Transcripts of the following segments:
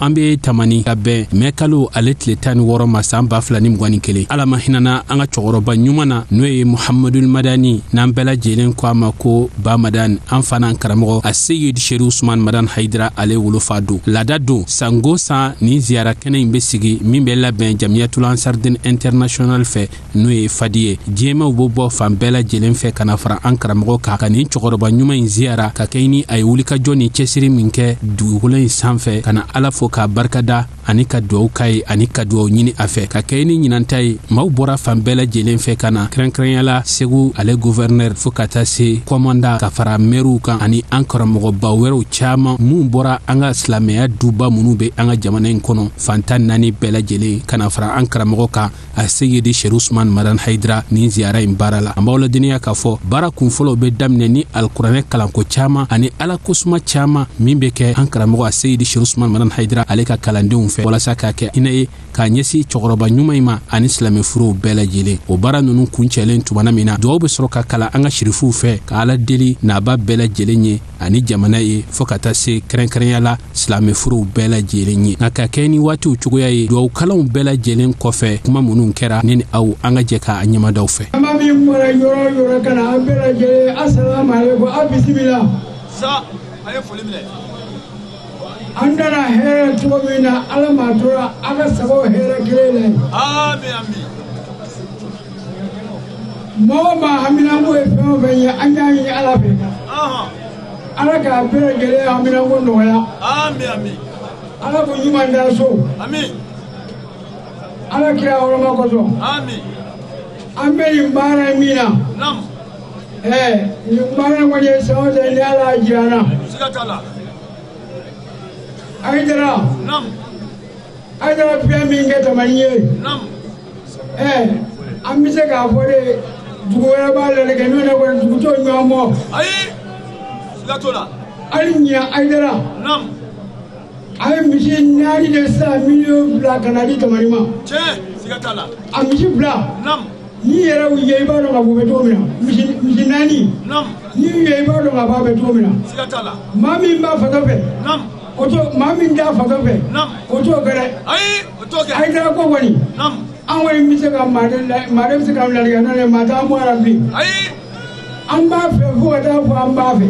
an be tamani ka bɛn mɛ kalo ale tile 16 ma san 2021 ala ma hinana an ka cɛkɔrɔba ɲuman na n'o ye Muhamadul Madani n'an bɛɛ lajɛlen ko a ma ko ba Madan an fana karamɔgɔ a Seyid Sheikh Usman Madan Haidara ale wolofa don lada don sango san ni ziyara kɛnɛ in be sigi min bɛ labɛn Jamiyatul Ansardin International fɛ n'o ye fadi ye diɲɛmaw bɔ bɔ fan bɛɛ lajɛlen fɛ kana fara an karamɔgɔ kan ka nin cɛkɔrɔba ɲuman in ziyara ka kɛ ni a ye wulikajɔ ni cɛsiri min kɛ dugukolo in sanfɛ kana ala fo ka barikada ani ka duwawu k'a ye ani ka duwawu ɲini a fɛ ka kɛ ni ɲinanta ye maaw bɔra fan bɛɛ lajɛlen fɛ ka na kɛrɛnkɛrɛnyala Segu ale gouverneur fo ka taa se commanda ka fara mɛruw kan ani an karamɔgɔba wɛrɛw caaman mun bɔra an ka silamɛya duba minnu be an ka jamana in kɔnɔ fantan 4 bɛɛ lajɛlen kana fara an karamɔgɔ kan a Seyidi Sheikh Usman Madan Haidara nin ziyara in baara la an b'aw ladiniya k'a fɔ baara kunfɔlɔw be daminɛ ni alikuranɛ kalanko caaman ani ala kosuma caaman min be kɛ an karamɔgɔ a Seyidi Sheikh Usman Madan Haidara ale ka kalandenw fɛ walasa k'a kɛ ina ye k'a ɲɛsi cɛkɔrɔba ɲuman in ma ani silamɛ furuw bɛɛ lajɛlen o baara nunu kuncɛlen tumana min na duwawu be sɔrɔ ka kalan an ka shirifuw fɛ ka ala deli n'aba bɛɛ lajɛlen ye ani jamana ye fo ka taa se kɛrɛnkɛrɛnyala silamɛ furuw bɛɛ lajɛlen ye nka ka kɛ ni waatiw cogoya ye duwawu kalanw bɛɛ lajɛlen kɔfɛ kuma minnu kɛra ne ni aw an ka jɛ k'a ɲɛmadaw fɛ ama min bɔra yɔrɔ yɔrɔ kana an bɛɛ lajɛlen assalamu alaikum a bisimila sa a ye foli minɛ an nana hɛrɛ cogo min na ala ma tora an ka sababu hɛrɛ kelen la amin amin mɔgɔ ma haminako ye fɛn o fɛn ye an y'a ɲini ala fɛ ala k'a bɛɛ lajɛlen haminako nɔgɔya amin amin ala ko ɲuman da so amin ala kira hɔrɔma kosɔn amin an bɛ nin baara min na nin baara kɔni ye san o san ni ala y'a jira n na siga t'a la Haidara fɛn min kɛ tamani ye an bɛ se k'a fɔ de dugu wɛrɛ b'a la kɛ n'o ne kɔni dugu t'o ɲɔgɔn bɔ ayi siga t'o la hali ɲina Haidara a ye misi 4 de san miliyɔn 2 ka na di tamani ma tiɲɛ siga t'a la a misi 2 n'i yɛrɛ y'u ye i b'a dɔn k'a fɔ u bɛ cogo min na misi 4 n'i y'u ye i b'a dɔn k'a fɔ a bɛ cogo min na siga t'a la maa min b'a fatɔ fɛ maa min t'a fatɔ fɛ o t'o kɛ dɛ ayi o t'o kɛ Haidara ko kɔni an kɔni bɛ se ka maa de bɛ se ka ladilikan n'o ye maa t'an bɔ a la bilen ayi an b'a fɛ fo ka taa fɔ an b'a fɛ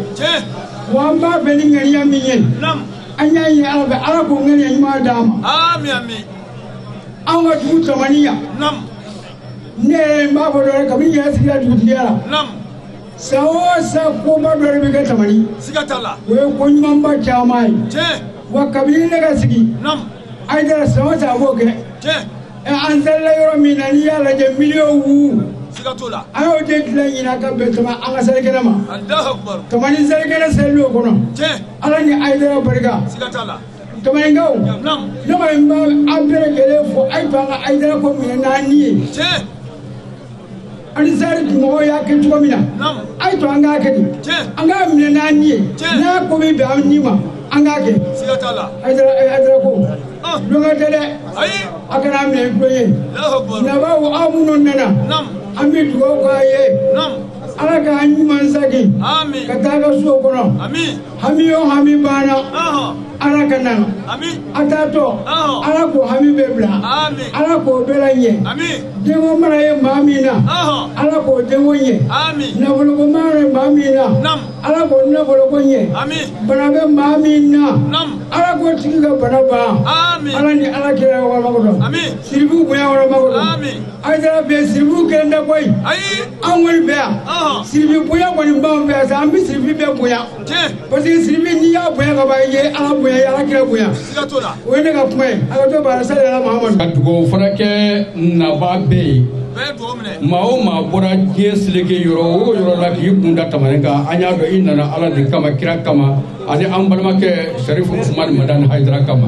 wa an b'a fɛ ni ŋaniya min ye an y'a ɲini ala fɛ ala k'o ŋaniya ɲuman d'a ma amin amin an ka dugu tamani yan ne yɛrɛ n b'a fɔ dɔ ye kabini n yɛrɛ sigila dugutigiya la san o san koba dɔ de bɛ kɛ tamani siga t'a la o ye ko ɲumanba caman ye wa kabini ne ka sigi Haidara san o san a b'o kɛ an selila yɔrɔ min na n'i y'a lajɛ miliyɔn wu siga t'o la an y'o de dilan ɲinan ka bɛn tama an ka selikɛnɛ ma tamani selikɛnɛ selili o kɔnɔ ala ni Haidara barika siga t'a la tamaninkaw ne kɔni n b'a aw bɛɛ lajɛlen fɔ a ye to an ka Haidara ko minɛ n'an ni ye ani sari mɔgɔw y'a kɛ cogo min na a ye to an k'a kɛ ten an k'a minɛ n'an ni ye n'a ko min bɛn an ni ma an k'a kɛ siga t'a la Haidara ko loŋɛ tɛ dɛ a kana minɛ tulo ye nabaw aw minnu nana an bɛ dugawu k'a ye ala k'a ɲuman sagi ka taa ka so kɔnɔ hami o hami banna ala ka na a t'a tɔ ala k'o hami bɛ bila ala k'o bɛɛ la ɲɛ denko mana ye maa min na ala k'o denko ɲɛ nafoloko mana ye maa min na ala k'o nafoloko ɲɛ bana bɛ maa min na ala k'o tigi ka bana ban ala ni ala kira wɔlɔmako dɔn siribu bonya wɔlɔmako dɔn Haidara bɛ siribu kelen tɛ koyi an kɔni bɛ yan siribi bonya kɔni b'anw fɛ yan sa an bɛ siribi bɛɛ bonya parce que siribi n'i y'a bonya ka ban i ye ala bonya i ye ala kira bonya o ye ne ka kuma ye a ka to baara sali ala Mahamadu ka dugawu fana kɛ naba bɛɛ ye maa o maa bɔra diɲɛ seleke yɔrɔ o yɔrɔ la k'i kun da tamani kan an y'a dɔn i nana ala de kama kira kama ani an balimakɛ Sharifu Usman Madan Haidara kama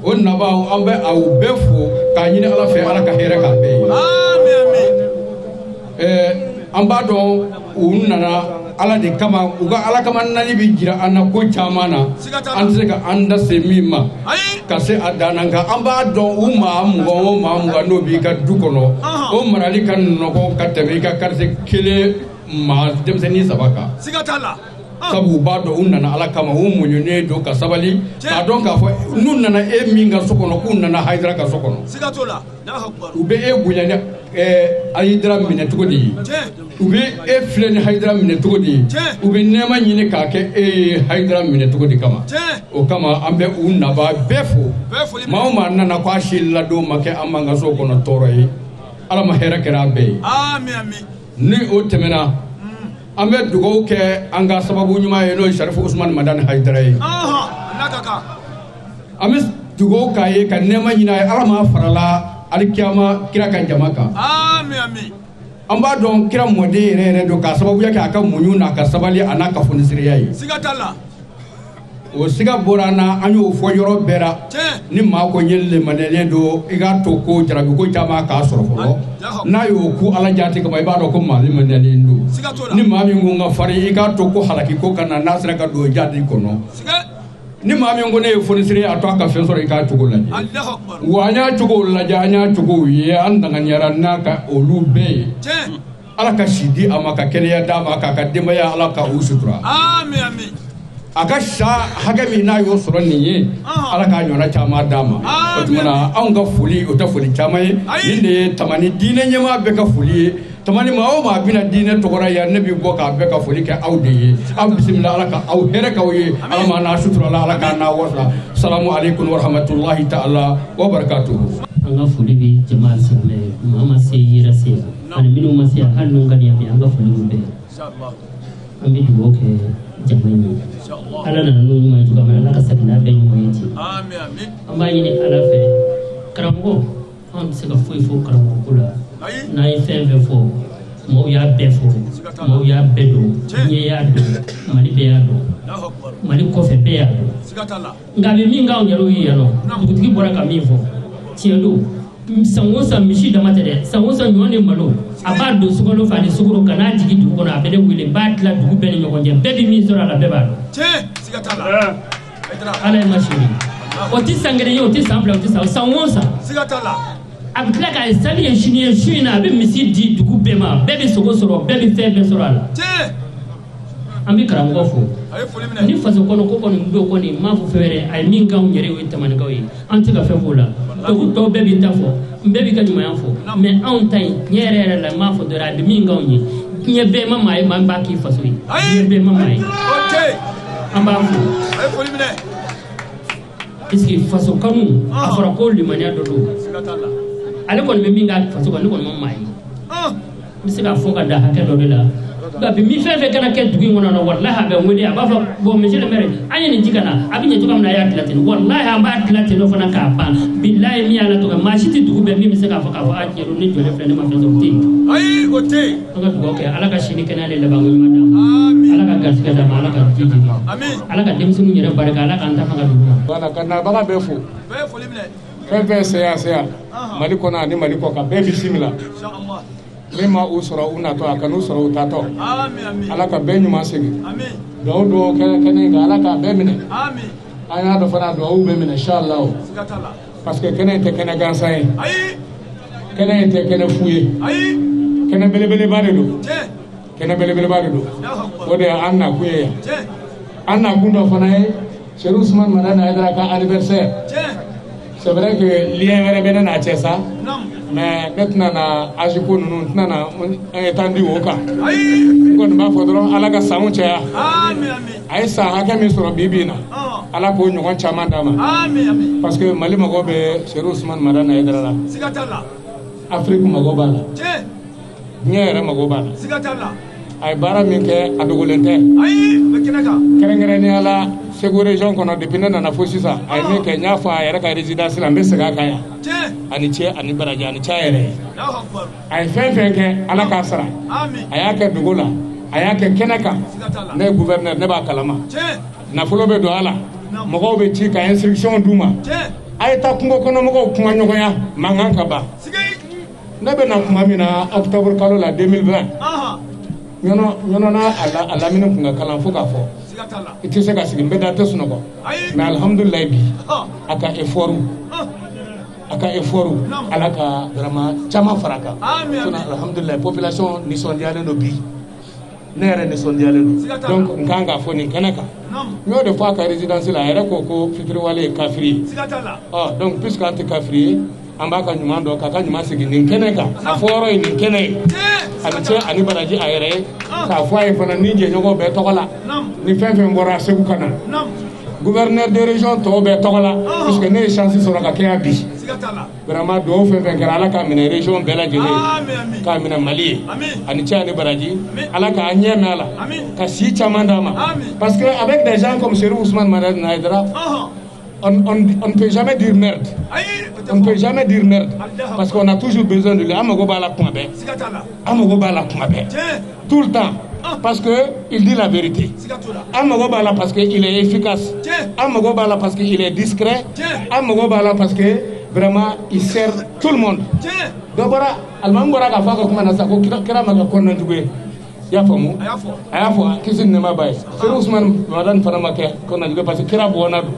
o nabaw an bɛ aw bɛɛ fo k'a ɲini ala fɛ ala ka hɛrɛ k'a bɛɛ ye an b'a dɔn u nana ala de kama u ka ala kama nali bɛ jira an na ko caman na an tɛ se ka an da se min ma ka se a dan na nka an b'a dɔn u maa mugan o maa mugan n'o b'i ka du kɔnɔ o marali ka nɔgɔn ka tɛmɛ i ka quartier kelen maa denmisɛnnin 3 kan siga t'a la sabu ba do unna ala kama munyune do ka sabali ka don ka fo nunna na e minga sokono kunna na haidra ka sokono sigatola ube e gunya haidra mine tugodi ube e fleni haidra mine tugodi ube nema nyine ka ke e haidra mine tugodi kama o kama ambe unna ba befo mauma nana kwa shilla do make amanga sokono toroyi ala mahera kera be amen ni o temena ambe dugo ke anga sababu nyuma yeno Sharifu Usman Madan Haidara nakaka ambe dugo kaye kan nema nyina ala ma farala alkiyama kira kan jamaka amen amba don kira mode rere do ka sababu yake aka munyuna ka sabali anaka funisiriyai sigatala o siga borana anyo fo yoro bera ni ma ko nyelle manele do iga to ko jarabi ko jama ka sorofo na yo ku ala jati ko may bado ko mali manele ndo ni ma mi ngonga fari iga to ko halaki ko kana nasra ka do jadi kono ni ma mi ngone fonisire ato ka fen soro iga to ko la wanya to ko la janya to ko ye andanga nyara naka olube ala ka shidi amaka kenya dama ka demaya ala ka usutra amen akasha hagami na yo soro niye ala ka nyona chama dama otumana an ga fuli o ta fuli chama inde tamani dine nyama be ka fuli tamani ma o ma bina dine to gora ya nabi go ka be ka fuli ka awde am bismillah ala ka aw here ka wi ala ma na sutura ala ka na wasa assalamu alaikum wa rahmatullahi ta'ala wa barakatuh an ga fuli bi jama'a sunne mama sai yira sai an minu masiya hannun gani bi an ga fuli be inshallah an bi duwo ke jama'a ala na no nyuma juga mana ka sakina be nyuma yiti amen amma yini ala fe karamgo am se ka foi fo karamgo kula na yi fe fo mo ya be fo mo ya be do nye ya do mali be ya do mali ko fe be ya do ngabe mi nga onyaro yi ya no dugutigi bora ka mi fo tielo sangosa mishi da matere sangosa nyone malo abado sugolo fani suguro kana jigi dugu kono abede wile batla dugu bele nyokonje bebi mi zora la beba sigatala ala mashiri oti sangere yo oti sambla oti sangosa sigatala abitla ka sali engineer shina be misi di dugu bema bebi sogosoro bebi febe sorala ambi karamgo fo ni faso kono ko kono ndo ko ni mafu fere ay minga nyere wi tamani gawi antiga fe vola to bebi tafo bebi ka nyuma yafo mais on tay nyere la mafu de rad minga nyi nye be mama ay man baki faso yi nye be mama ay okay amba fu ay fo limine iski faso kanu afara ko limania do ale kon be minga faso ko kon mama ay misika fo ka da hakelo de la babi mi fefe kana ke dugi ngona wallahi be ngodi abafa bo monsieur le maire anya ni jikana abinya to kamna ya platin wallahi amba platin no fana ka ba billahi mi ala to ma shiti dugu be mi misaka fa ka fa ajero ni jole fene ma fezo ti ai ote nga dugo ke ala ka shini kana le labango madam amin ala ka gasika da ala ka jiji amin ala ka demsu mu nyere baraka ala ka anta fa ka dugu bana kana bana be fu limne fefe seya mali kona ni mali ko ka be bismillah inshallah lema usra una to akanu usra utato amen ala ka be nyuma segi amen do kene ga ala ka be mine amen aya do fana do be mine inshallah parce que kene te kene gansay ay kene te kene fuye ay kene bele bare do kene bele bare do wode anna kuye anna kundo fana Sherifu Usman Madan Haidara ka anniversaire c'est vrai que lien were bena na chesa mais maintenant na ajiko nunu nana etandi woka kon ba fodro ala ka samu cha amen ay sa haka mi soro bibina ala ko nyogon chama dama amen parce que mali mago be Sherifu Usman Madan Haidara sigatala afrique mago bala nyere mago bala sigatala ay bara min ke adugulente ay bekinaka kerengere ni ala segu region kono depuis nana fosisa ay min ke nyafa ay raka résidence la mbese ga kaya ani che ani baraja ani chaere ay fefe ke ala ka sara amin ayake dugula ayake kenaka ne gouverneur ne ba kalama na fulo be do ala mogo be ci ka instruction duma ay ta kungo kono mogo kuma nyogoya manganka ba ne be na kuma mina octobre kalo la 2020 nyono na ala minu kunga kalan fo ka fo iti se ka sigi mbeda te suno ko mais alhamdulillah bi aka effort ala ka vraiment chama faraka amen alhamdulillah population ni sondiale no bi ne yɛrɛ nisɔndiyalen don donc n kan ka fɔ nin kɛnɛ kan n y'o de fɔ a ka résidence la a yɛrɛ ko fitiriwale ye kafiri ye donc puisque an tɛ kafiri ye an b'a ka ɲuman dɔn k'a ka ɲuman sigi nin kɛnɛ kan a fɔ yɔrɔ ye nin kɛnɛ ye ani cɛ ani baraji a yɛrɛ ye k'a fɔ a ye fana ni jɛɲɔgɔn bɛɛ tɔgɔ la ni fɛn fɛn bɔra Segu ka na gouverneur de région tɔw bɛɛ tɔgɔ la puisque ne ye chance sɔrɔ ka kɛ yan bi vraiment duwawu fɛn fɛn kɛra ala k'a minɛ région bɛɛ lajɛlen k'a minɛ Mali ye ani cɛ ani baraji ala k'a ɲɛ mɛn a la ka si caman d'a ma parce que avec des gens comme Cherif Ousmane Madani Haidara on ne peut jamais dire merde. On ne peut jamais dire merde. Parce qu'on a toujours besoin de lui. Tout le temps. Parce qu'il dit la vérité. Parce qu'il est efficace. Parce qu'il est discret. Parce que vraiment il sert tout le monde. Donc voilà, ya famu aya fo kisin ne ma bay Cherif Ousmane Madani fana ma kɛ ko na parce que kira bona do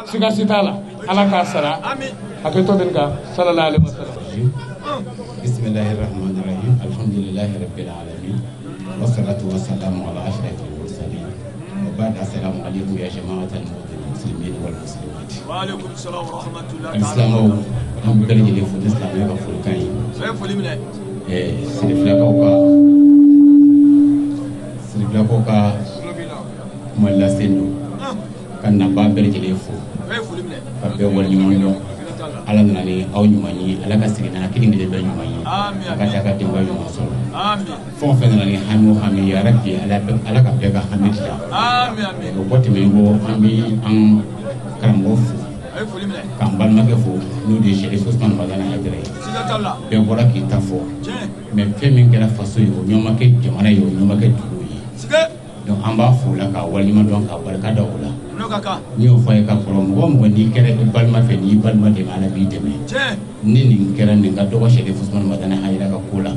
siga sitala ala ka sara aketo den ka sallallahu alaihi wasallam bismillahir rahmanir rahim alhamdulillahi rabbil alamin wassalatu wassalamu ala ashrafil mursalin wa ba'd assalamu alaikum ya jama'atal muslimin wal muslimat wa alaikum assalam wa rahmatullahi islamu am bel jeli fu islam ya fu kan yi fo limne c'est la coca mala sendo kan na ba bel jeli fu ka be wal nyumo ala nani aw nyumani ala ka sigina kidin de be nyumani ka ta ka dimba nyumo so fon fe nani hanu hami ya rabbi ala ka be ka hamidya amin ko botti me go hami an karambo kan balma ke fo no de Cherif Ousmane Madani Haidara be bora ki ta fo mais fe min kɛra faso yo nyoma ke jamana yo nyoma ke dugu ye donc an b'a fo la ka walima dɔn ka barika da o la ni y'o fɔ ye ka kɔrɔ mɔgɔ mɔgɔ n'i kɛra i balima fɛ n'i balima dɛmɛ ala b'i dɛmɛ ni nin kɛra nin ka dɔgɔ Cherif Ousmane Madani Haidara ka ko la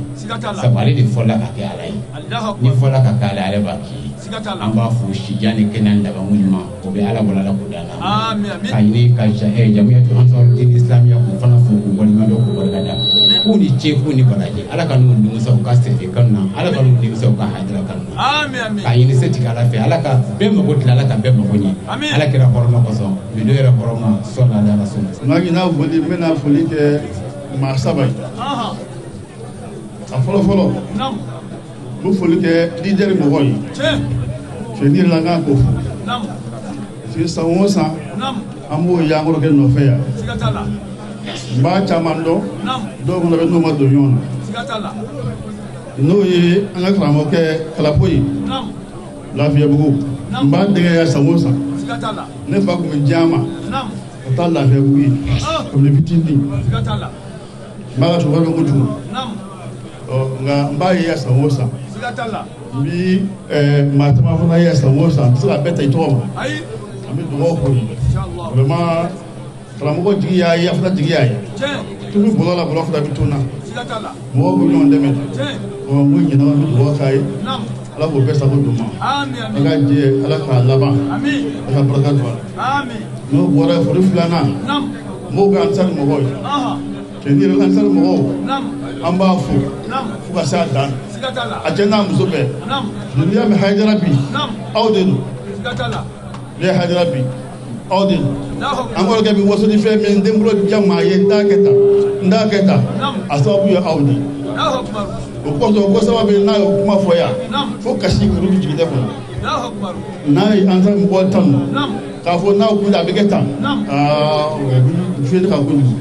sabu ale de fɔla ka kɛ ala ye ni fɔla ka kɛ ala ale b'a k'i ye an b'a fo sijan ni kɛnɛya labanko ɲuman o bɛ ala wala la ko da la ka ɲini ka jamiyatu ansarudin islamiya k'u fana fo k'u walima dɔn k'u barika da k'u ni ce k'u ni baraji ala ka n'u nimisa u ka sefe kanu na ala ka n'u nimisa u ka Haidara kanu na ka ɲini se tigɛ ala fɛ ala ka bɛɛ mago dilan ala ka bɛɛ mago ɲɛ ala kɛra hɔrɔma kɔsɔn bi dɔ yɛrɛ hɔrɔma sɔnna ala ka sɔn maa ɲina foli n bɛna foli kɛ maa saba ye a fɔlɔfɔlɔ n bɛ foli kɛ leader mɔgɔ ye fɛnir la n kan k'o fo parce san o san an b'o yankɔrɔkɛ nɔfɛ yan n b'a caman dɔn dɔw fana bɛ n'o ma don ɲɔgɔn na n'o ye an ka karamɔgɔkɛ Kalapo ye Lafiyabugu n b'a denkɛ yan san o san ne fa tun bɛ diya ma ka taa Lafiyabugu ye kabini fitinin n b'a ka sokɛ bɛ kojugu nka n b'a ye yan san o san n bi maa caman fana ye yan san o san n tɛ se ka bɛɛ ta i tɔgɔ ma an bɛ dugawu k'o ye vraiment karamɔgɔ jigi y'a ye a fana jigi y'a ye tun bɛ bɔlɔ la bɔlɔ fana bɛ to n na mɔgɔw bɛ ɲɔgɔn dɛmɛ n ko ɲinɛ an bɛ dugawu k'a ye ala k'o bɛɛ sago d'u ma a ka jɛ ala k'a laban ala ka barika don a la n'o bɔra foli filanan mɔgɔw bɛ ansari mɔgɔw ye cɛnni yɛrɛ ansari mɔgɔw an b'a fo fo ka se a dan a cɛ n'a muso bɛɛ n'i y'a mɛn Haidara bi aw de don ne ye Haidara bi aw de don an kɔrɔkɛ bi waso ni fɛn min n den bolo diya maa ye n t'a kɛ tan a sababu ye aw de o kɔsɔn ko sababu n'a ye kuma fɔ yan fo kasi kuru bi jigin ne kɔnɔ n'a ye ansari mɔgɔ tan k'a fɔ n'a kun a bɛ kɛ tan aa o ye fiyɛli ka kojugu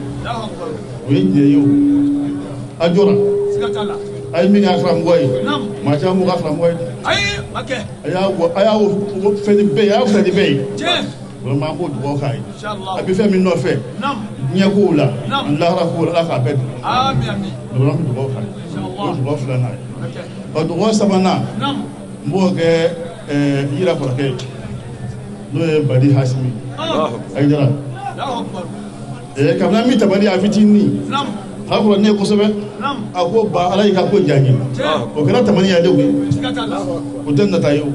o ye tiɲɛ ye o a jɔra a ye min k'a karamɔgɔ ye maa caman m'o ka karamɔgɔ ye a y'a fɛn bɛɛ ye a y'a fɛn bɛɛ ye vraiment an b'o dugawu k'a ye a bɛ fɛn min nɔfɛ diɲɛ kow la ani lahara kow la ala k'a bɛɛ don vraiment an bɛ dugawu k'a ye o ye dugawu filanan ye ɔ dugawu sabanan n b'o kɛ yira kɔrɔkɛ ye n'o ye Badi Hasimi Haidara kabini an min tabali a fitinin n'a fɔra ne ye kosɛbɛ a ko ba ala y'i ka ko diya n ye o kɛra tamani ya de ye o tɛ nata ye o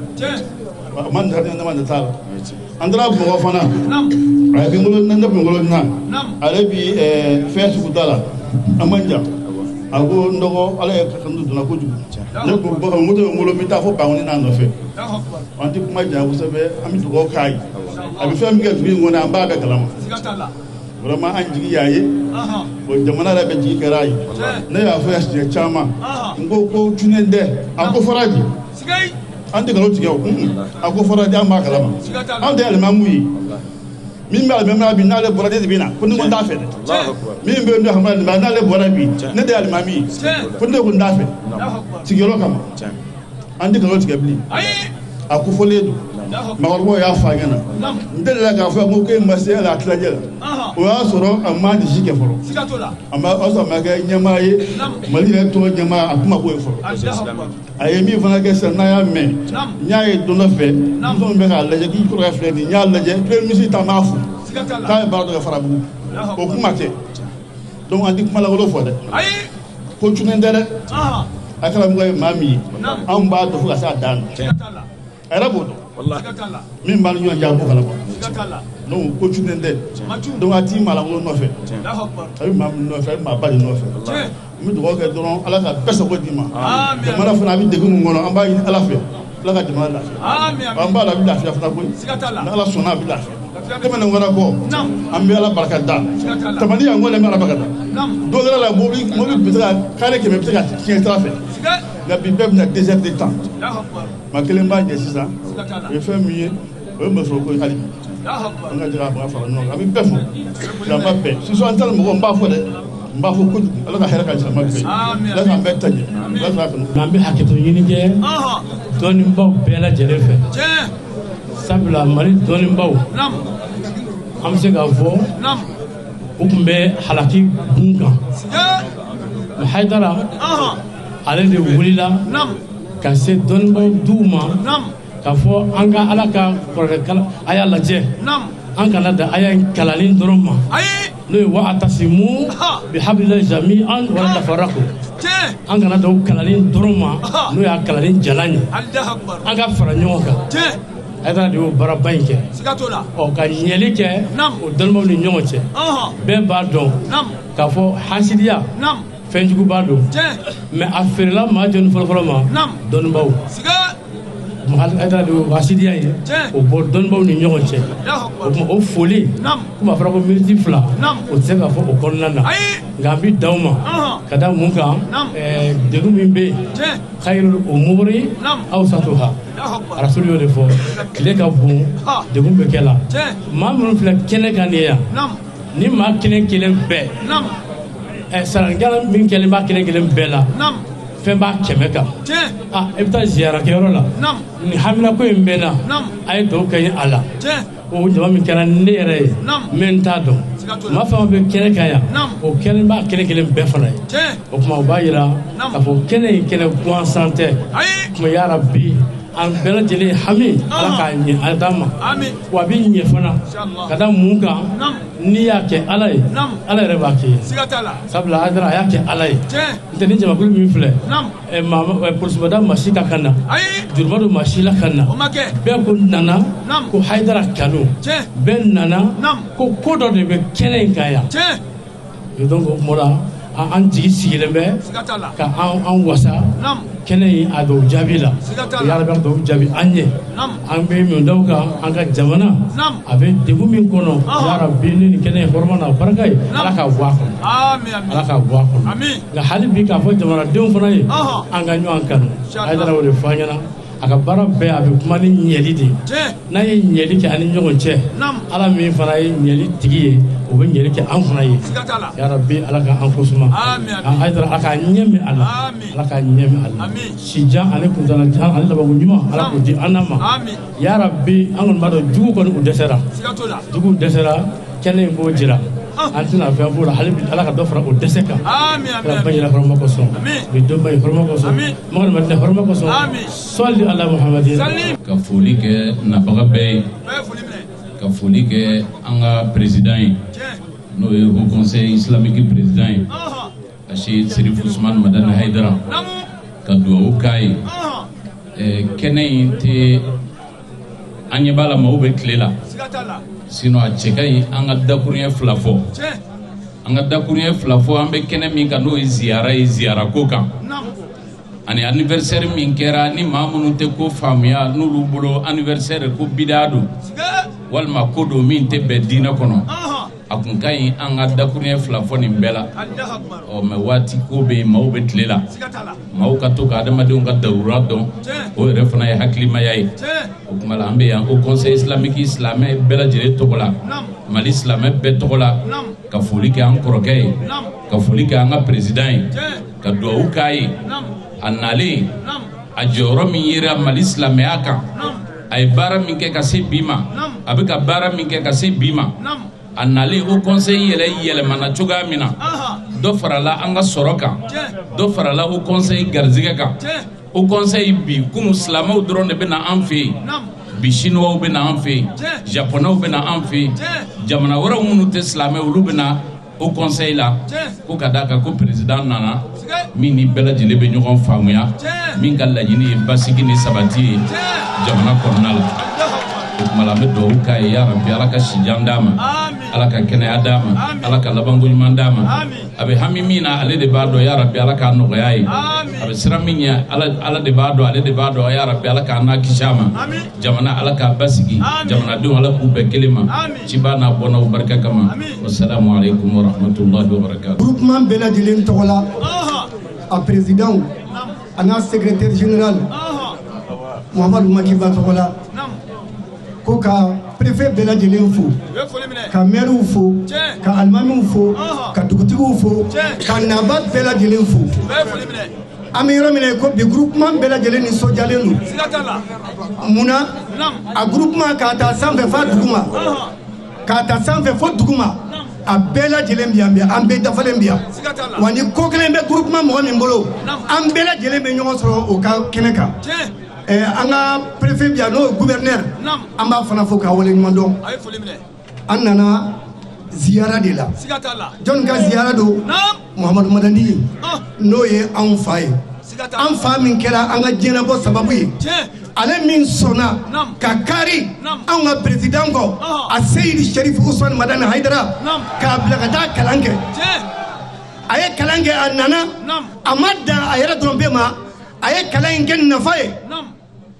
a ma nata ne ma nata la an taara Bamakɔ fana a ye ne bɛ ngolo na ale bi fɛn sugu da la a man jan ako ndogo ala e kandu dona ko jugu ne ko ba mo to ngolo mi ta fo ba woni na no fe on ti kuma ja vous savez ami to ko kai abi fem ga fi ngona amba be kalama vraiment an jigi yaye bo jamana la be jigi karai ne ya fo ya chama ngo ko tunende ako faraji an de galo tigaw ako faraji amba kalama an de almamu yi min ba memra bi na le borade bi na ko ngo da fe min be ndo hamra na le borade bi ne de almami ko ngo da fe tigelo kama an de galo tigabli ako foledo magarbo ya fagana ndele la ka fa mo ke mbase la tlajela o ya soro amma di jike foro amma oso maga nyamaye mali le to nyama akuma ko foro ayemi fana ke sana ya me nyaaye do no fe so be ka laje ki ko refle ni nyaa laje pe misi tamafu ka ba do farabu o kuma ke donc andi kuma la wolo fo de ko tunendere akala mo mami am ba do fu asa dan arabodo wallahi min bal ñu jabu kala non ko ci ndende donc ati mala won no fe ay mam no fe ma bali no fe mi do ko don ala ka pesa ko dima amen mara fana bi de ko ngono amba yi ala fe la ka dima la amen amba la bi la fe fana ko ala sona bi la fe kama ngona ko ambe ala baraka da tamani ya ngole mara baraka do la bobi mo bi bitaka kare ke me bitaka ki trafe la Bible na désert de temps ma kelemba de sisa je fais mieux me faut ko ali on a dira ba fa non abi befo la ba be si so antal mo mba fo de mba fo ko ala ka hera ka sama be la ka betaje la ka nambe haketo yini je doni mbaw bela jelefe sabla mari doni mbaw am se ga fo ukumbe halaki bunga haydara ale de wulila ka se dɔnnibaw diw ma ka fɔ an ka ala ka kɔrɔkɛ a y'a lajɛ an kana da a y'a kalanni dɔrɔn ma n'o ye wa atasimu bi hablillahi jami'an wala tafarraqu an kana da o kalanni dɔrɔn ma n'o y'a kalanni jalan ye an ka fara ɲɔgɔn kan a yɛrɛ de y'o baaraba in kɛ ɔ ka ɲɛli kɛ o dɔnnibaw ni ɲɔgɔn cɛ bɛɛ b'a dɔn k'a fɔ hasidiya fɛnjugu b'a don mais a feerela maa jɔnni fɔlɔfɔlɔ ma dɔnnibaw ayɛrɛ de y'o hasidiya ye o bɔ dɔnnibaw ni ɲɔgɔn cɛ o tuma o foli komi a fɔra ko miniti 2 o tɛ se ka fɔ o kɔnɔna na nka an bɛ d'aw ma ka da mun kan degun min bɛ yen khayrul umuri awsatuha rasulu y'o de fɔ tile ka bon degun bɛ kɛ la maa minnu filɛ kɛnɛ kan nin yan ni maa kelen kelen bɛɛ sarangala min kelen b'a kelen kelen bɛɛ la fɛn b'a kɛmɛ kan e bɛ taa ziyara kɛyɔrɔ la ni hamina ko in bɛ na a ye dugawu kɛ a la o jama min kɛra ne yɛrɛ ye n t'a dɔn maa fɛn o bɛ kɛnɛ kan yan o kelen b'a kelen kelen bɛɛ fana ye o tuma o b'a yira k'a fɔ kɛnɛ in kɛnɛ gansan tɛ kuma yara bi an bɛɛ lajɛlen hami ala k'a ɲɛ ala d'an ma wa a bɛ ɲɛ fana ka da mun kan n'i y'a kɛ ala ye ala yɛrɛ b'a kɛ sabula a y'a kɛ ala ye n tɛ ni jamakulu min filɛ polisibada ma si ka kan na jurumadu ma si la kan na bɛɛ ko nana ko hayidara kanu bɛɛ nana ko dɔ de bɛ kɛnɛ in kan yan donc o tuma la an jigi sigilen bɛ ka an wasa kɛnɛ in a dɔw jaabi la ya rabbi dɔw jaabi an ye an bɛ min daw kan an ka jamana a bɛ degun min kɔnɔ ya rabbi ni nin kɛnɛ in hɔrɔma na barika ye ala ka bɔ a kɔnɔ ala ka bɔ a kɔnɔ nka hali bi k'a fɔ jamanadenw fana ye an ka ɲɔgɔn kanu a ye o de fɔ an ɲɛna a ka baara bɛɛ a bɛ kuma ni ɲɛli de n'a ye ɲɛli kɛ ani ɲɔgɔn cɛ ala min fana ye ɲɛli tigi ye o bɛ ɲɛli kɛ an fana ye ya rabbi ala ka an ko suma ala ka ɲɛmɛ a la ala ka ɲɛmɛ a la sijan ani kuntala jan ani labanko ɲuman ala k'o di an na ma ya rabbi an kɔni b'a dɔn jugu kɔni o dɛsɛra jugu dɛsɛra kɛnɛ in b'o jira an tɛna fɛn fɔ la hali bi ala ka dɔ fara o dɛsɛ kan kɛra bangera hɔrɔma kosɔn bi dɔ bange hɔrɔma kosɔn magana madina hɔrɔma kosɔn sɔli ala muhammadin ka foli kɛ nabaga bɛɛ ye ka foli kɛ an ka président ye n'o ye haut conseil islamique président ye Achid Serif Ousmane Madani Haidara ka duwawu k'a ye kɛnɛ in tɛ an ɲɛ b'a la maaw bɛ tile la sinon a cɛ ka ɲi an ka dakuruɲɛ 2 fɔ anga dakunya flafo ambe kene min ka no ziara ko kan ani anniversaire min kera ni mamunu te ko famia nulu bolo anniversaire ko bidadu walma ko do min te bedina kono akun kai anga dakunya flafo ni bela o me wati ko be maw betlela maw ka to ka adama de nga darura don o refana ya haklima yayi o kuma la ambe ya au conseil islamique islamé bela jere tokola mali islamé be tokola ka foli ke an korokay ka foli ke an président ka do kai annale a joro mi yira mali islamé aka ay bara min ke ka se bima abika bara min ke ka se bima annale au conseil yele mana chuga mina do farala anga soroka do farala au conseil garziga ka au conseil bi kunu islamo drone be na anfi bi chinois be na anfi japonais be na anfi jamana wara munu te islamé ulu be na au conseil la ko kadaka ko président nana mini bela jele be ñogon famuya min galla yini basigi ni sabati jamana kornal malame do ka ya rabbi alaka shijandama alaka kene adama alaka labangu mandama abe hamimina ale de bado ya rabbi alaka no gayai abe siraminya ala de bado ale de bado ya rabbi alaka na kishama jamana alaka basigi jamana do ala ku be kelima cibana bona baraka kama wassalamu alaikum wa rahmatullahi wa barakatuh groupement bela dilen tola a président ana secrétaire général Mohamed Makiba tola ko ka préfet bela dilen fo ka maire fo ka almami fo ka dugutigiw fo ka naba bela dilen fo ami yɔrɔ min ko bi groupement bela dilen ni sojalen do muna a groupement ka ta sanfɛ fa duguma ka ta sanfɛ fo duguma a bela dilen bi an bɛ dafalen bi wa ni ko kelen bɛ groupement mɔgɔ min bolo an bela dilen bɛ ɲɔgɔn sɔrɔ o ka kɛnɛ kan an ka préfet bi n'o gouverneur an b'a fana fo k'a wale ɲuman dɔn an nana ziyara de la jɔn ka ziyara do Muhamadu Madani n'o ye anw fa ye an fa min kɛra an ka diɲɛnabɔ sababu ye ale min sɔnna ka kari anw ka président kɔ a Seyidi Sherif Usmane Madani Haidara k'a bila ka taa kalan kɛ a ye kalan kɛ a nana a ma dan a yɛrɛ dɔrɔn bɛɛ ma a ye kalan in kɛ nafa ye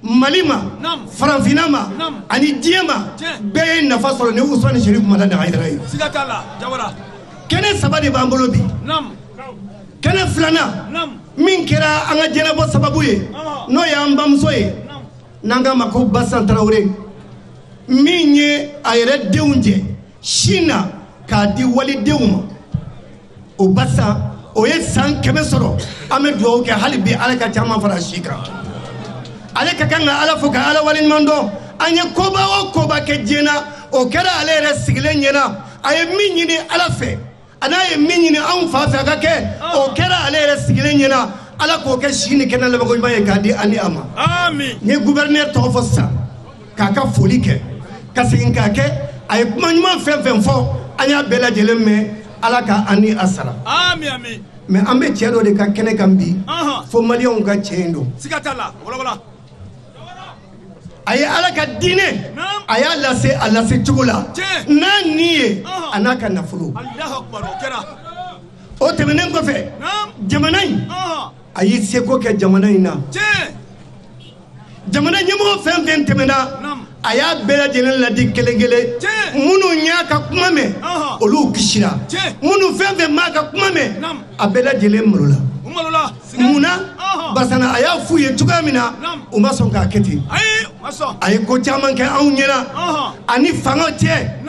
Mali ma farafinna ma ani diɲɛ ma bɛɛ ye nafa sɔrɔ ni Usmane Sherif Madani Haidara ye kɛnɛ saba de b'an bolo bi kɛnɛ filanan min kɛra an ka diɲɛnabɔ sababu ye n'o y'an bamuso ye n'an k'a ma ko Basan Tarawele min ye a yɛrɛ denw jɛ sin na k'a di walidenw ma o Basan o ye san 100 sɔrɔ an bɛ dugawu kɛ hali bi Ala ka caman fara si kan ale ka kan ka Ala fo ka Ala waleɲuman dɔn an ye koba o koba kɛ diɲɛ na o kɛra ale yɛrɛ sigilen ɲɛna a ye min ɲini Ala fɛ a n'a ye min ɲini anw fa fɛ a ka kɛ o kɛra ale yɛrɛ sigilen ɲɛna Ala k'o kɛ si ni kɛnɛ labankoɲuman ye k'a di an ni a ma n ye gouverneur tɔgɔ fɔ sisan k'a ka foli kɛ ka segin k'a kɛ a ye kuma ɲuman fɛn fɛn fɔ an y'a bɛɛ lajɛlen mɛn Ala ka an ni a sara mais an bɛ cɛ dɔ de ka kɛnɛ kan bi fo maliyɛnw ka cɛ in don a ye Ala ka diinɛ a y'a lase a lase cogo la n'a ni ye a n'a ka nafolo o tɛmɛnen kɔfɛ jamana in a y'i seko kɛ jamana in na jamana ɲɛmɔgɔ fɛn fɛn tɛmɛna a y'a bɛɛ lajɛlen ladi kelen kelen minnu y'a ka kuma mɛn olu kisira minnu fɛn fɛn m'a ka kuma mɛn a bɛɛ lajɛlen malola munna basana a y'a f'u ye cogoya min na u ma sɔn k'a kɛ ten a ye ko caman kɛ anw ɲɛna ani fanga cɛ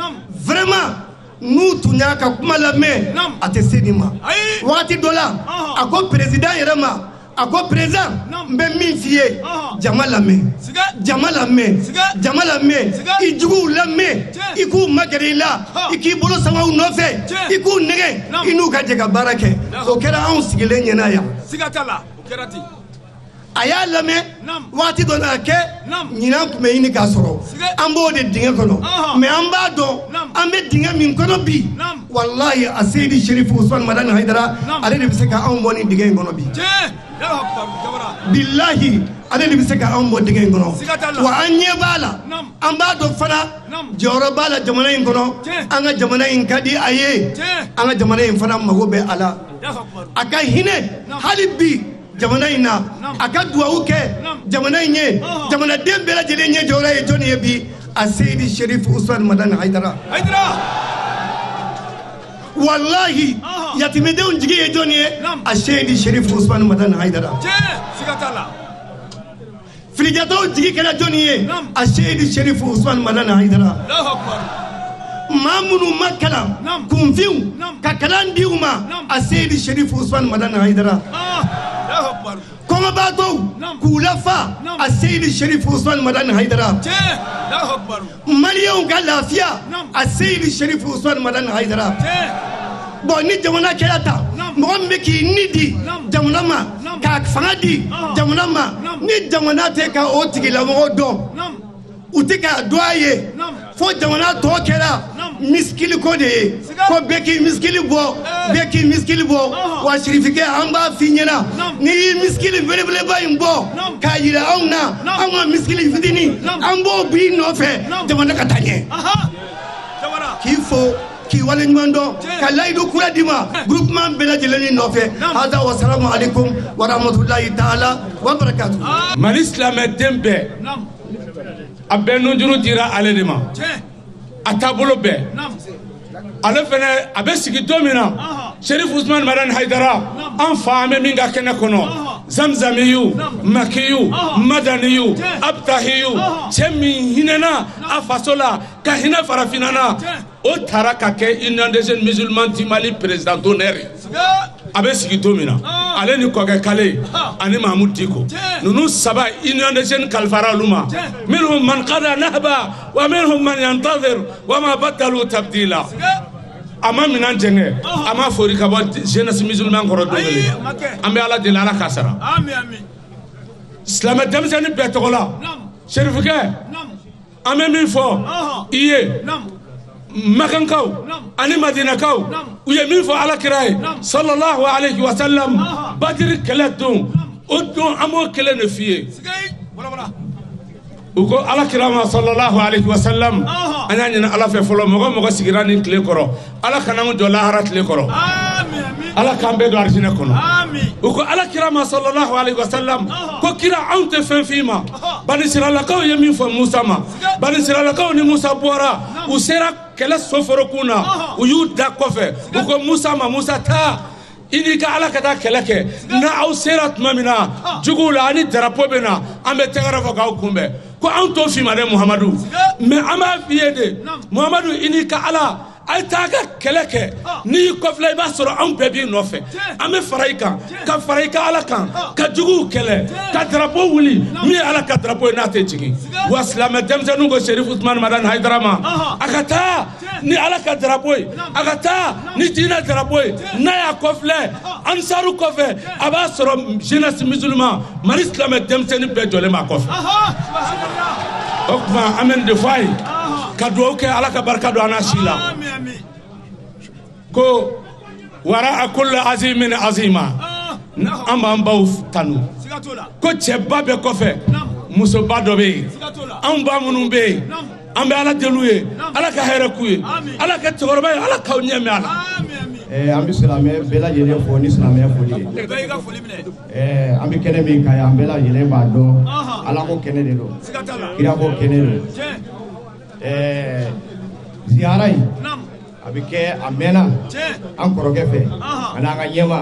vraiment n'u tun y'a ka kuma lamɛn a tɛ se nin ma waati dɔ la a ko président yɛrɛ ma a ko président n bɛ min f'i ye jama lamɛn jama lamɛn jama lamɛn i juguw lamɛn i k'u magɛrɛ i la i k'i bolo sama u nɔfɛ i k'u nɛgɛ i n'u ka jɛ ka baara kɛ o kɛra anw sigilen ɲɛna yan a y'a lamɛn waati dɔ la kɛ ɲinan tun bɛ ɲini k'a sɔrɔ an b'o de dingɛ kɔnɔ mais an b'a dɔn an bɛ dingɛ min kɔnɔ bi walahi a Seyidi Sherif Usmane Madani Haidara ale de bɛ se ka anw bɔ nin dingɛ in kɔnɔ bi billahi ale de bɛ se ka anw bɔ dingɛ in kɔnɔ wa an ɲɛ b'a la an b'a dɔn fana jɔyɔrɔ b'a la jamana in kɔnɔ an ka jamana in ka di a ye an ka jamana in fana mago bɛ a la a ka hinɛ hali bi jamana in na a ka duwawu kɛ jamana in ye jamanaden bɛɛ lajɛlen ɲɛ jɔyɔrɔ ye jɔnni ye bi a Seydi Cherif Ousmane Madani Haidara wallahi yatimedenw jigi ye jɔnni ye a Seydi Cherif Ousmane Madani Haidara filijataw jigi kɛra jɔnni ye a Seydi Cherif Ousmane Madani Haidara maa minnu ma kalan kunfinw ka kalan di u ma a Seydi Cherif Ousmane Madani Haidara kɔngɔbaatɔw k'u lafa a Seydi Cherif Ousmane Madani Haidara maliyɛnw ka lafiya a Seydi Cherif Ousmane Madani Haidara bon ni jamana kɛra ta mɔgɔ min bɛ k'i ni di jamana ma k'a fanga di jamana ma ni jamana tɛ ka o tigilamɔgɔ dɔn u tɛ k'a dɔn a ye fo jamana tɔ kɛra miskili ko de ye ko bɛɛ k'i miskili bɔ bɛɛ k'i miskili bɔ wa Serifikɛ an b'a f'i ɲɛna n'i y'i miskili belebeleba in bɔ k'a yira anw na anw ka miskili fitinin an b'o b'i nɔfɛ jamana ka taa ɲɛ k'i fo k'i waleɲuman dɔn ka layidu kura di ma groupement bɛɛ lajɛlen ni nɔfɛ hada wa salamu alaikum wa rahmatulahi ta'ala wa barakatuh Mali silamɛden bɛɛ a bɛɛ nujuru dira ale de ma a taabolo bɛɛ ale fɛnɛ a bɛ sigi don min na Cherif Ousmane Madani Haidara an fa an bɛ min ka kɛnɛ kɔnɔ Zamzamiyu Makiyu Madaniyu Abtahiyu cɛ min hinɛna a faso la ka hinɛ farafinna na o taara ka kɛ Union des jeunes musulmans du Mali président d'honneur a bɛ sigi don min na ale ni kɔkɛ Kale ani Mahamudu Diko ninnu saba Union des jeunes kalifara olu ma minhum man qada nahba wa minhum man yantazir wa ma badalu tabdila a ma minan jɛngɛ a ma fori ka bɔ jeunesse musulman kɔrɔ don kelen an bɛ Ala deli Ala k'a sara silamɛ denmisɛnnin bɛɛ tɔgɔ la Serifikɛ an bɛ min fɔ i ye Makankaw ani Madinakaw u ye min fɔ Alakira ye sallallahu alayhi wa sallam Badiri kɛlɛ don o don an b'o kelen de f'i ye u ko Alakira ma sallallahu alayhi wa sallam an y'a ɲini Ala fɛ fɔlɔ mɔgɔ mɔgɔ sigira nin tile kɔrɔ Ala kana anw jɔ lahara tile kɔrɔ Ala k'an bɛɛ don arijinɛ kɔnɔ u ko Alakira ma sallallahu alayhi wa sallam ko kira anw tɛ fɛn f'i ma Bani Israilakaw ye min fɔ Musa ma Bani Israilakaw ni Musa bɔra u sera kɛlɛ soforokun na u y'u da kɔfɛ u ko Musa ma Musa taa i n'i ka Ala ka taa kɛlɛ kɛ n'aw sera tuma min na juguw la ani drapeau bɛ na an bɛ tɛgɛrɛ fɔ k'aw kunbɛn ko anw t'o f'i ma dɛ Muhamadu mais an b'a f'i ye de Muhamadu i n'i ka Ala a ye taa ka kɛlɛ kɛ n'i y'i kɔfilɛ i b'a sɔrɔ anw bɛɛ b'i nɔfɛ an bɛ fara i kan ka fara i ka Ala kan ka juguw kɛlɛ ka drapeau wuli min ye Ala ka drapeau ye n'a tɛ jigin wa silamɛ denmisɛnninw ko Cherif Ousmane Madani Haidara ma a ka taa ni Ala ka drapeau ye a ka taa ni diinɛ drapeau ye n'a y'a kɔfilɛ Ansaru kɔfɛ a b'a sɔrɔ jeunesse musulman Mali silamɛ denmisɛnnin bɛɛ jɔlen b'a kɔfɛ o tuma an bɛ nin de fɔ a ye ka duwawu kɛ Ala ka barika don an n'a si la ko wara a kulli azimin azima an b'an baw tanu ko cɛba bɛ kɔfɛ musoba dɔ bɛ yen anw ba minnu bɛ yen an bɛ Ala deli u ye Ala ka hɛrɛ k'u ye Ala ka cɛkɔrɔba ye Ala k'aw ɲɛ mɛn a la an bɛ silamɛ bɛɛ lajɛlen fo ni silamɛya foli ye an bɛ kɛnɛ min kan an bɛɛ lajɛlen b'a dɔn Ala ko kɛnɛ de don kira ko kɛnɛ don ziyara in a bɛ kɛ a mɛnna an kɔrɔkɛ fɛ ani an ka ɲɛma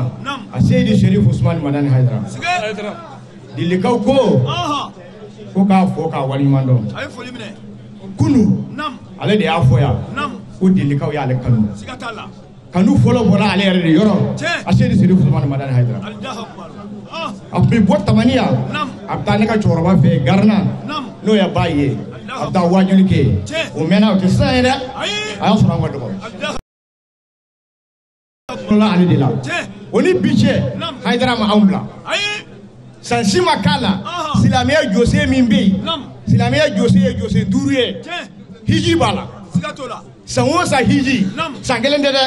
a Seydi Cherif Ousmane Madani Haidara dilikaw ko k'a fɔ k'a waleɲuman dɔn kunu ale de y'a fɔ yan ko dilikaw y'ale kanu kanu fɔlɔ bɔra ale yɛrɛ de yɔrɔ a Seydi Cherif Ousmane Madani Haidara a bɛ bɔ Tamaniya a bɛ taa ne ka cɛkɔrɔba fɛ Garna n'o ye ba ye a bɛ taa wajuli kɛ o mɛnna o tɛ sisan ye dɛ a y'a sɔrɔ an ka dɔgɔ ale de la o ni bi cɛ Haidara ma anw bila san si ma k'a la silamɛya jose min bɛ yen silamɛya jose ye jose 5 ye hiji b'a la san o san hiji san kelen tɛ dɛ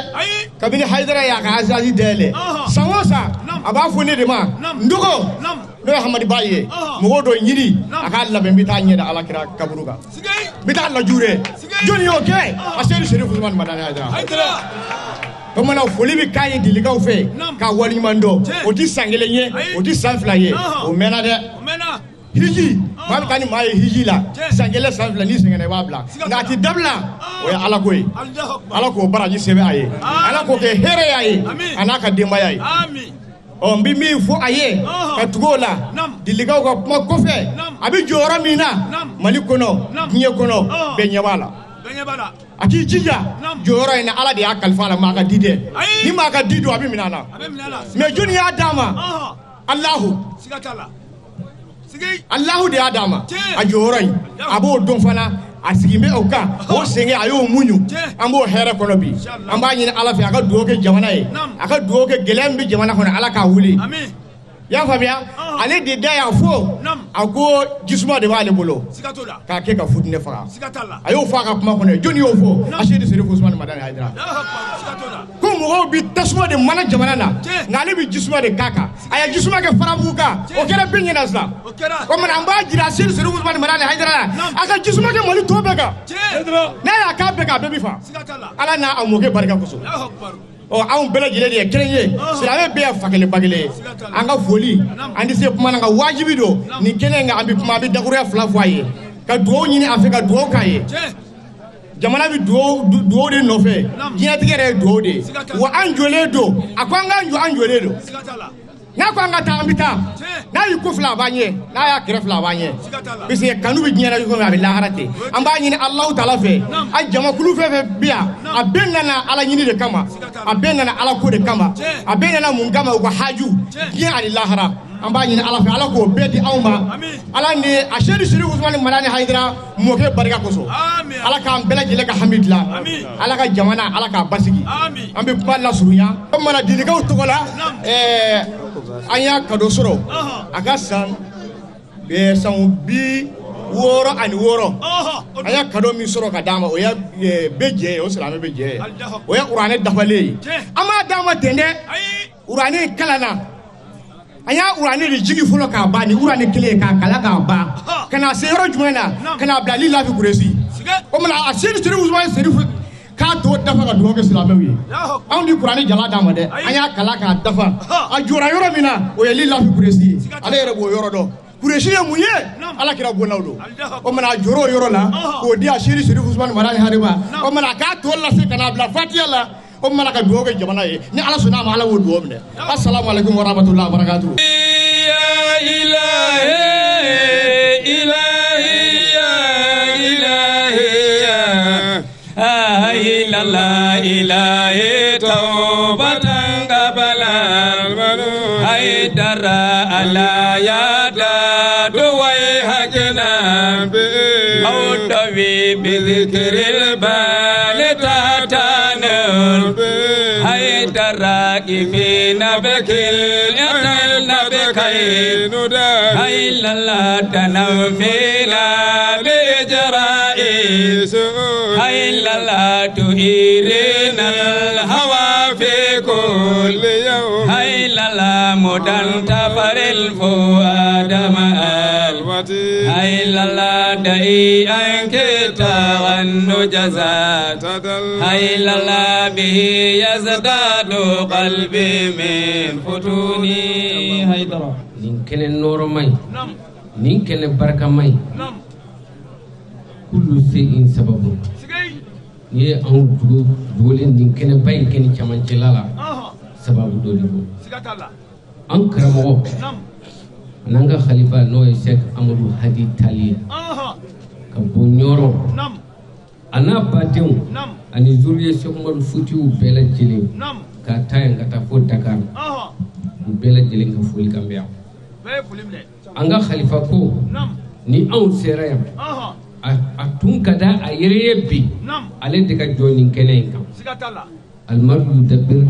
kabini Haidara y'a ka azali dayɛlɛ san o san a b'a fɔ ne de ma n dɔgɔ no hamadi baye mo do nyiri aka la be bita nyeda ala kira kaburuga bita la jure joni okay aseri Sheriff Ousmane Madani Haidara ko mana foli bi kay di ligaw fe ka wali mando o ti sangele nye o ti sanfla ye o mena de hiji ma tani mai hiji la sangele sanfla ni singene wabla ngati dabla o ya ala koy ala ko baraji sebe aye ala ko ke here aye anaka demba aye amin o mbi mi fo aye ka tugola diligaw ko ma ko fe abi jora mina mali kono nye kono be nyawala aki jija jora ina ala de akal fala ma ka dide ni ma ka dido abi minana me joni ya dama Allahu sigatala sigay Allahu de adama a jora abo don fana asigime oka o senge ayo munyu ambo here kono bi amba nyina ala fi aka duoke jamana e aka duoke gelembi jamana kono ala ka wuli amin ya fabia ale de daya fo ago jisuma de wale bolo sikatola ka ke ka fudne fa sikatala ayo fa ka kuma kono joni yo fo ashedi Sheriff Ousmane Madani Haidara sikatola ko mo bi tasuma de mana jamana na ngale bi jisuma de kaka aya jisuma ke farabuka o kera binyina sa ko man amba jira Sheriff Ousmane Madani Haidara aka jisuma ke mali tobeka na ya ka beka bebi fa sikatala ala na amoke barika kuso o an bela jile de kerenye sirabe be fakele bagele anga foli andi se kuma nga wajibi do ni kenenga ambi kuma bi dakuru ya fla foyer ka duo nyini afrika duo kaye jamana bi duo de nofe jina tigere duo de wa anjole do akwanga anjole do na kwanga ta ambita na yuko fla banye na ya kire fla banye bisi kanu bi nyana yuko abi laharate amba nyini Allah taala fe a jama kulu fe biya abenna na ala nyini de kama abenna na ala ko de kama abenna na mun kama ko haju biya ali lahara amba nyini ala fe ala ko bedi awma ala ni ashedi Sheriff Ousmane Madani Haidara mo ke barika ko so ala ka ambela jile ka hamidla ala ka jamana ala ka basigi ambe balla surunya mana diligaw to gola anya kado soro aga san bi woro ani woro anya kado mi soro ka dama o ya beje o salame beje o ya qur'ane dafale ama dama dende qur'ane kalana anya qur'ane de jigi fulo ka ba ni qur'ane kile ka kala ka ba kana se yoro jumena kana blali la fi kuresi o mana asiri Sheriff Ousmane Sheriff ka to dafa ka duwo ke silamewi an di qur'ani jala dama de anya kala ka dafa a jura yoro mina o yeli la fi kuresi ale yere bo yoro do kuresi ye munye ala kira bo nawdo o mana joro yoro la ko di ashiri Sheriff Ousmane Madani Haidara o mana ka to la se kana bla fatiya la o mana ka duwo ke jamana ye ni ala suna ma ala wo duwo mne assalamu alaikum wa rahmatullahi wa barakatuh ya ilahi la ilahe taubatan gabalal manu Haidara ala ya da duwai hakina bi audawi bi zikril balita tanul Haidara ifina bakil yakal nabikai hailala tanawfila bi ijra'is hailala tuhirina alhawa fi kulli yawm hailala mudan tafaril fuada ma'al hailala da'i ankita wannu jazat hailala bihi yazdadu qalbi min futuni Haidara ninkene noro may ninkene barka may kullu shay'in sababu ni an dole ninkene bay ken chamanci lala sababu dole bo an karamo nanga khalifa no Sheikh Amadou Hadi Tali ka bonyoro ana batew ani zuriye Sheikh Umar Foutiou bela jele ka tayanga ta fo Dakar bela jele ka foli kambia anga khalifa ko ni an seraya a tun kada a yere bi ale de ka joni kenen kam al mar'u yudabbir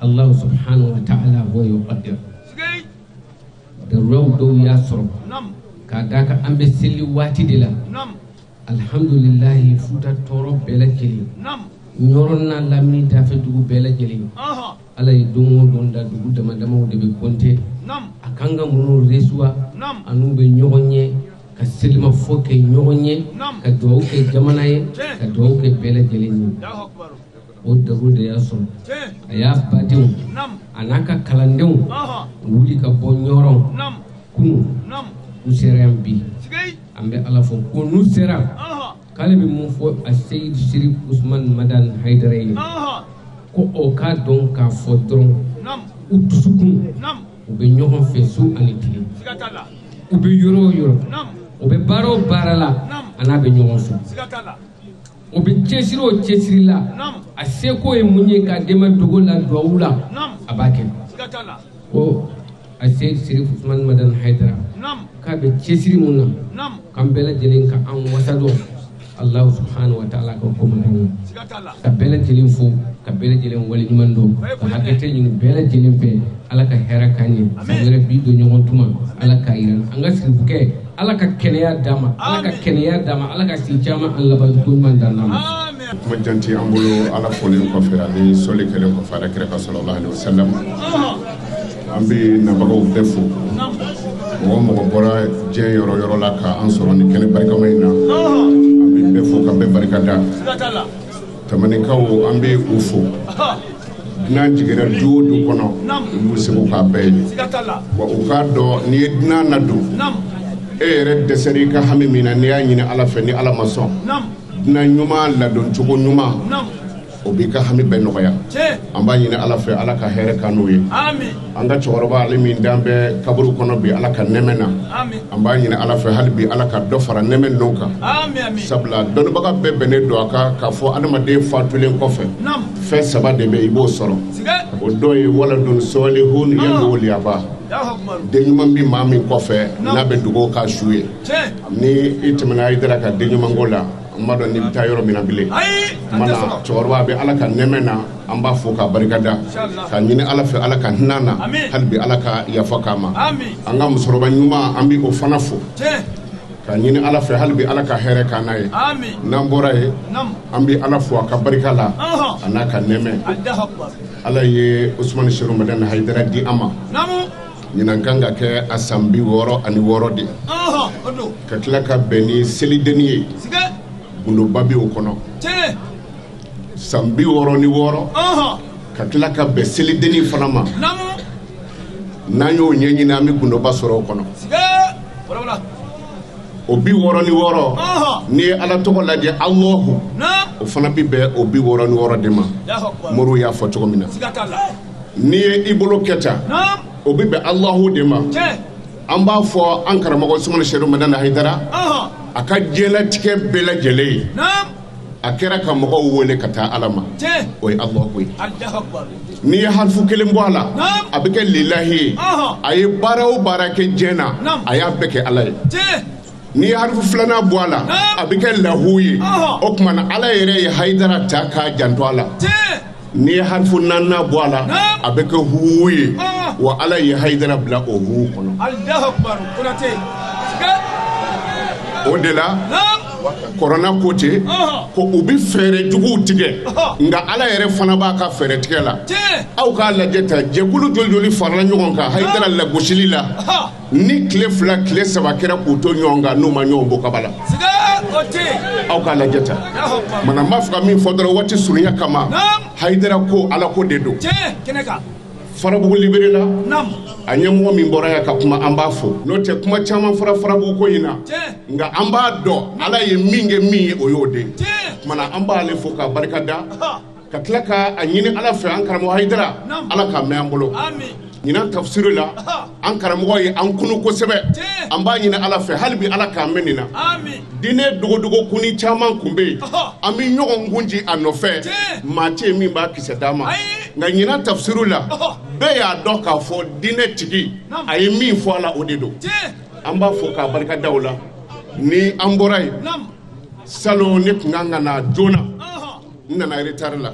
Allah subhanahu wa ta'ala wa yuqaddir da raw do ya soro ka daka ambe selli wati de la alhamdulillah futa toro bela jeli nyoronna lamni ta fe dugu bela jeli ala yi dongo donda dugu dama dama de be konte kanga munu reswa anu be ɲɔgɔn ka selima fo kɛ ɲɔgɔn ye ka duwawu kɛ jamana ye ka duwawu kɛ bɛɛ lajɛlen ye o daru de y'a sɔrɔ a y'a badenw a n'a ka kalandenw wuli ka bɔ ɲɔrɔn kunu u sera yan bi an bɛ ala fɔ ko n'u sera k'ale bɛ mun fɔ a Seyid Sherif Usman Madan Haidara ye ko o k'a dɔn k'a fɔ dɔrɔn u dusukun u bɛ ɲɔgɔn fɛ su ani tile u bɛ yɔrɔ o yɔrɔ u bɛ baara o baara la a n'a bɛ ɲɔgɔn fɛ u bɛ cɛsiri o cɛsiri la a seko ye mun ye k'a dɛmɛ dogo la duwawu la a b'a kɛ ko a Seyid Sherif Usman Madan Haidara k'a bɛ cɛsiri mun na k'an bɛɛ lajɛlen ka an wasa dɔn Allah subhanahu wa ta'ala ka komakan ye ka bɛɛ lajɛlen fo ka bɛɛ lajɛlen waleɲuman dɔn ka hakɛtɛ ɲini bɛɛ lajɛlen fɛ ala ka hɛrɛ k'an ye san wɛrɛ bi don ɲɔgɔn tuma ala k'a yira an ka sirifukɛ ala ka kɛnɛya d'a ma ala ka kɛnɛya d'a ma ala ka si caman an laban ko ɲuman d'an ma kuma janti an bolo ala fɔlen kɔfɛ ani sɔli kɛlen kɔfɛ ala kira sallallahu alaihi wasallam an bɛ nabagaw bɛɛ fo mɔgɔ mɔgɔ bɔra diɲɛ yɔrɔ yɔrɔ la ka an sɔrɔ ni kɛnɛ barikama in na an bɛ bɛɛ fo ka bɛɛ barika da tamanikaw an bɛ u fo dunan jigira du o du kɔnɔ olu seko k'a bɛɛ ye wa u k'a dɔn n'i ye dunan na don e yɛrɛ dɛsɛra i ka hami min na n'i y'a ɲini ala fɛ ni ala ma sɔn dunan ɲuman ladon cogo ɲuman o b'i ka hami bɛɛ nɔgɔya an b'a ɲini ala fɛ ala ka hɛrɛ k'an n'o ye an ka cɛkɔrɔba ale min dan bɛ kaburu kɔnɔ bi ala ka nɛmɛ na an b'a ɲini ala fɛ hali bi ala ka dɔ fara nɛmɛ ninnu kan sabula dɔnnibaga bɛɛ bɛnnen don a kan k'a fɔ adamaden fatulen kɔfɛ fɛn saba de bɛ i b'o sɔrɔ o dɔ ye waladun sɔlihun yad'u liaba den ɲuman bi maa min kɔfɛ n'a bɛ dugawu k'a su ye ni i tɛmɛna Haidara ka den ɲuman ko la n b'a dɔn n'i bɛ taa yɔrɔ min na bilen mana cɛkɔrɔba bɛ ala ka nɛmɛ na an b'a fɔ k'a barika da ka ɲini ala fɛ ala ka hinɛ na hali bi ala ka yafa k'a ma an ka musokɔrɔba ɲuman an bɛ o fana fo ka ɲini ala fɛ hali bi ala ka hɛrɛ k'an n'a ye n'an bɔra ye an bɛ ala fo a ka barika la a n'a ka nɛmɛ ala ye Usman Sherif Madan Haidara di an ma ɲinan kan ka kɛ a san 66 de ka tila ka bɛn ni selidenni ye gundoba bɛ o kɔnɔ san 66 ka tila ka bɛn selidenni fana ma n'an y'o ɲɛɲini an bɛ gundoba sɔrɔ o kɔnɔ o 66 n'i ye ala tɔgɔ lajɛ Allahu o fana bɛ bɛn o 66 de ma Moriw y'a fɔ cogo min na n'i ye i bolo kɛta o bɛ bɛn Allahu de ma an b'a fɔ an karamɔgɔ Usman Sherif Madan Haidara a ka diɲɛlatigɛ bɛɛ lajɛlen ye a kɛra ka mɔgɔw wele ka taa ala ma o ye Allahu ye n'i ye harifu kelen bɔ a la a bɛ kɛ lillahi ye a ye baara o baara kɛ diɲɛ na a y'a bɛɛ kɛ ala ye n'i ye harifu filanan bɔ a la a bɛ kɛ lahu ye o tuma na ala yɛrɛ ye Haidara ta k'a janto a la n'i ye harifu naaninan bɔ a la a bɛ kɛ hu ye wa ala ye Haidara bila o hu kɔnɔ o de la kɔrɔna ko ten ko u bɛ fɛɛrɛ juguw tigɛ nka ala yɛrɛ fana b'a ka fɛɛrɛ tigɛ la aw k'a lajɛ ta jɛkulu joli joli farala ɲɔgɔn kan Haidara lagosili la ni tile 2 tile 3 kɛra k'u to ɲɔgɔn kan n'u ma ɲɔgɔn bɔ kaba la aw k'a lajɛ ta mana n b'a fɛ ka min fɔ dɔrɔn waati surunya kama Haidara ko ala ko de don Farabugu libéré la a ɲɛmɔgɔ min bɔra yan ka kuma an b'a fɔ n'o tɛ kuma caman fara Farabugu ko in na nka an b'a dɔn ala ye min kɛ min ye o y'o de kumana an b'ale fo k'a barika da ka tila ka a ɲini ala fɛ an karamɔgɔ Haidara ala k'a mɛn an bolo ɲinan tafsiri la an karamɔgɔ ye an kunu kosɛbɛ an b'a ɲini ala fɛ hali bi ala k'a mɛn nin na diinɛ dogodogo kunni caman kun bɛ yen an bɛ ɲɔgɔn gunji a nɔfɛ maa tɛ yen min b'a kisɛ d'a ma nka ɲinan tafsiri la bɛɛ y'a dɔn k'a fɔ diinɛ tigi a ye min fɔ a la o de don an b'a fɔ k'a barika da o la ni an bɔra yen salon ne tun kan ka na joona n nana retard la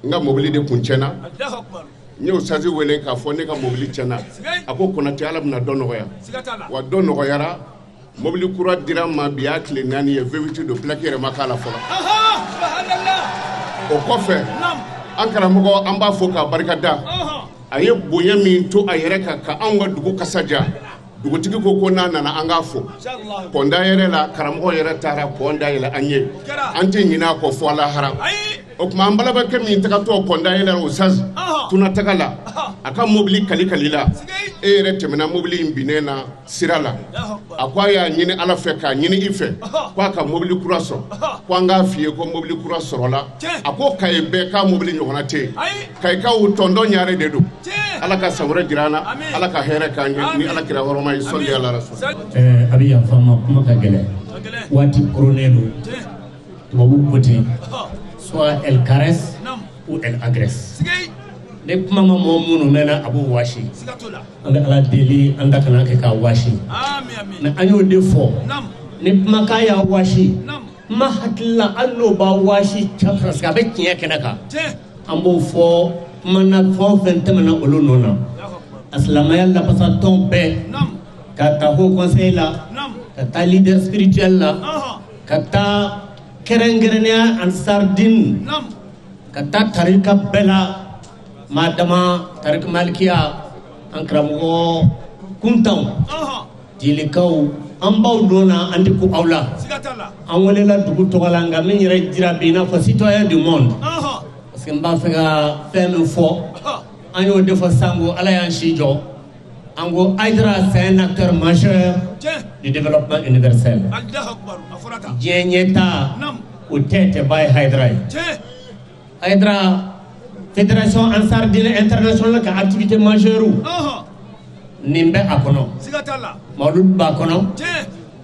n ka mobili de kun tiɲɛna n y'o sazi wele k'a fɔ ne ka mobili tiɲɛna a ko Konate ala bɛna dɔ nɔgɔya wa dɔ nɔgɔyara mobili kura dira ma bi y'a tile 4 ye V8 don plaque yɛrɛ ma k'a la fɔlɔ o kɔfɛ an karamɔgɔ an b'a fɔ k'a barika da a ye bonya min to a yɛrɛ kan ka anw ka dugu kasaja dugutigi ko n'a nana an k'a fo pɔn dayɛlɛ la karamɔgɔ yɛrɛ taara pɔn dayɛlɛ an ye an tɛ ɲinɛ a kɔ fɔ Alahara o tuma an balabakɛ min tagatɔ pɔn dayɛlɛ la o saz tunataga la a ka mobili kali la e yɛrɛ tɛmɛna mobili in binnen na sira la a ko a y'a ɲini Ala fɛ k'a ɲini i fɛ ko a ka mobili kura sɔrɔ ko an k'a f'i ye ko mobili kura sɔrɔla a ko Kayi bɛɛ k'a mobili ɲɔgɔnna tɛ yen Kayi ka o tɔndɔn ɲaare de don Ala ka san wɛrɛ jira an na Ala ka hɛrɛ k'an ye ni Ala kira wɔrɔma ye sɔli Ala rasul a bɛ yafa ma kuma ka gɛlɛn waati koronnen don tubabu ko ten soit elle caresse ou elle agresse ne kuma ma mɔgɔ minnu mɛnna a b'o wasi an bɛ Ala deli an da kana kɛ k'a wasi mais an y'o de fɔ ni kumakan y'a wasi ma hakili la hali n'o b'a wasi parce que a bɛ tiɲɛ kɛnɛ kan an b'o fɔ kuma na fɛn o fɛn tɛmɛna olu nɔ na a silamɛya lafasatɔn bɛɛ ka taa haut conseil la ka taa leader spirituel la ka taa kɛrɛnkɛrɛnnenya ansardin ka taa tarika bɛɛ la madama tarik malikiya an karamɔgɔ kuntanw jelikaw an baw donna an tɛ ko aw la an welela dugu tɔgɔ la nka min yɛrɛ jira bi i n'a fɔ citoyen du monde parce que n b'a fɛ ka fɛn min fɔ an y'o de fɔ sango Ala y'an si jɔ an ko Haidara c'est un acteur majeur du développement universel diɲɛ ɲɛtaa o tɛ ba ye Haidara ye Haidara fédération ansardine internationale ka activité majeure nin bɛ a kɔnɔ mawlud b'a kɔnɔ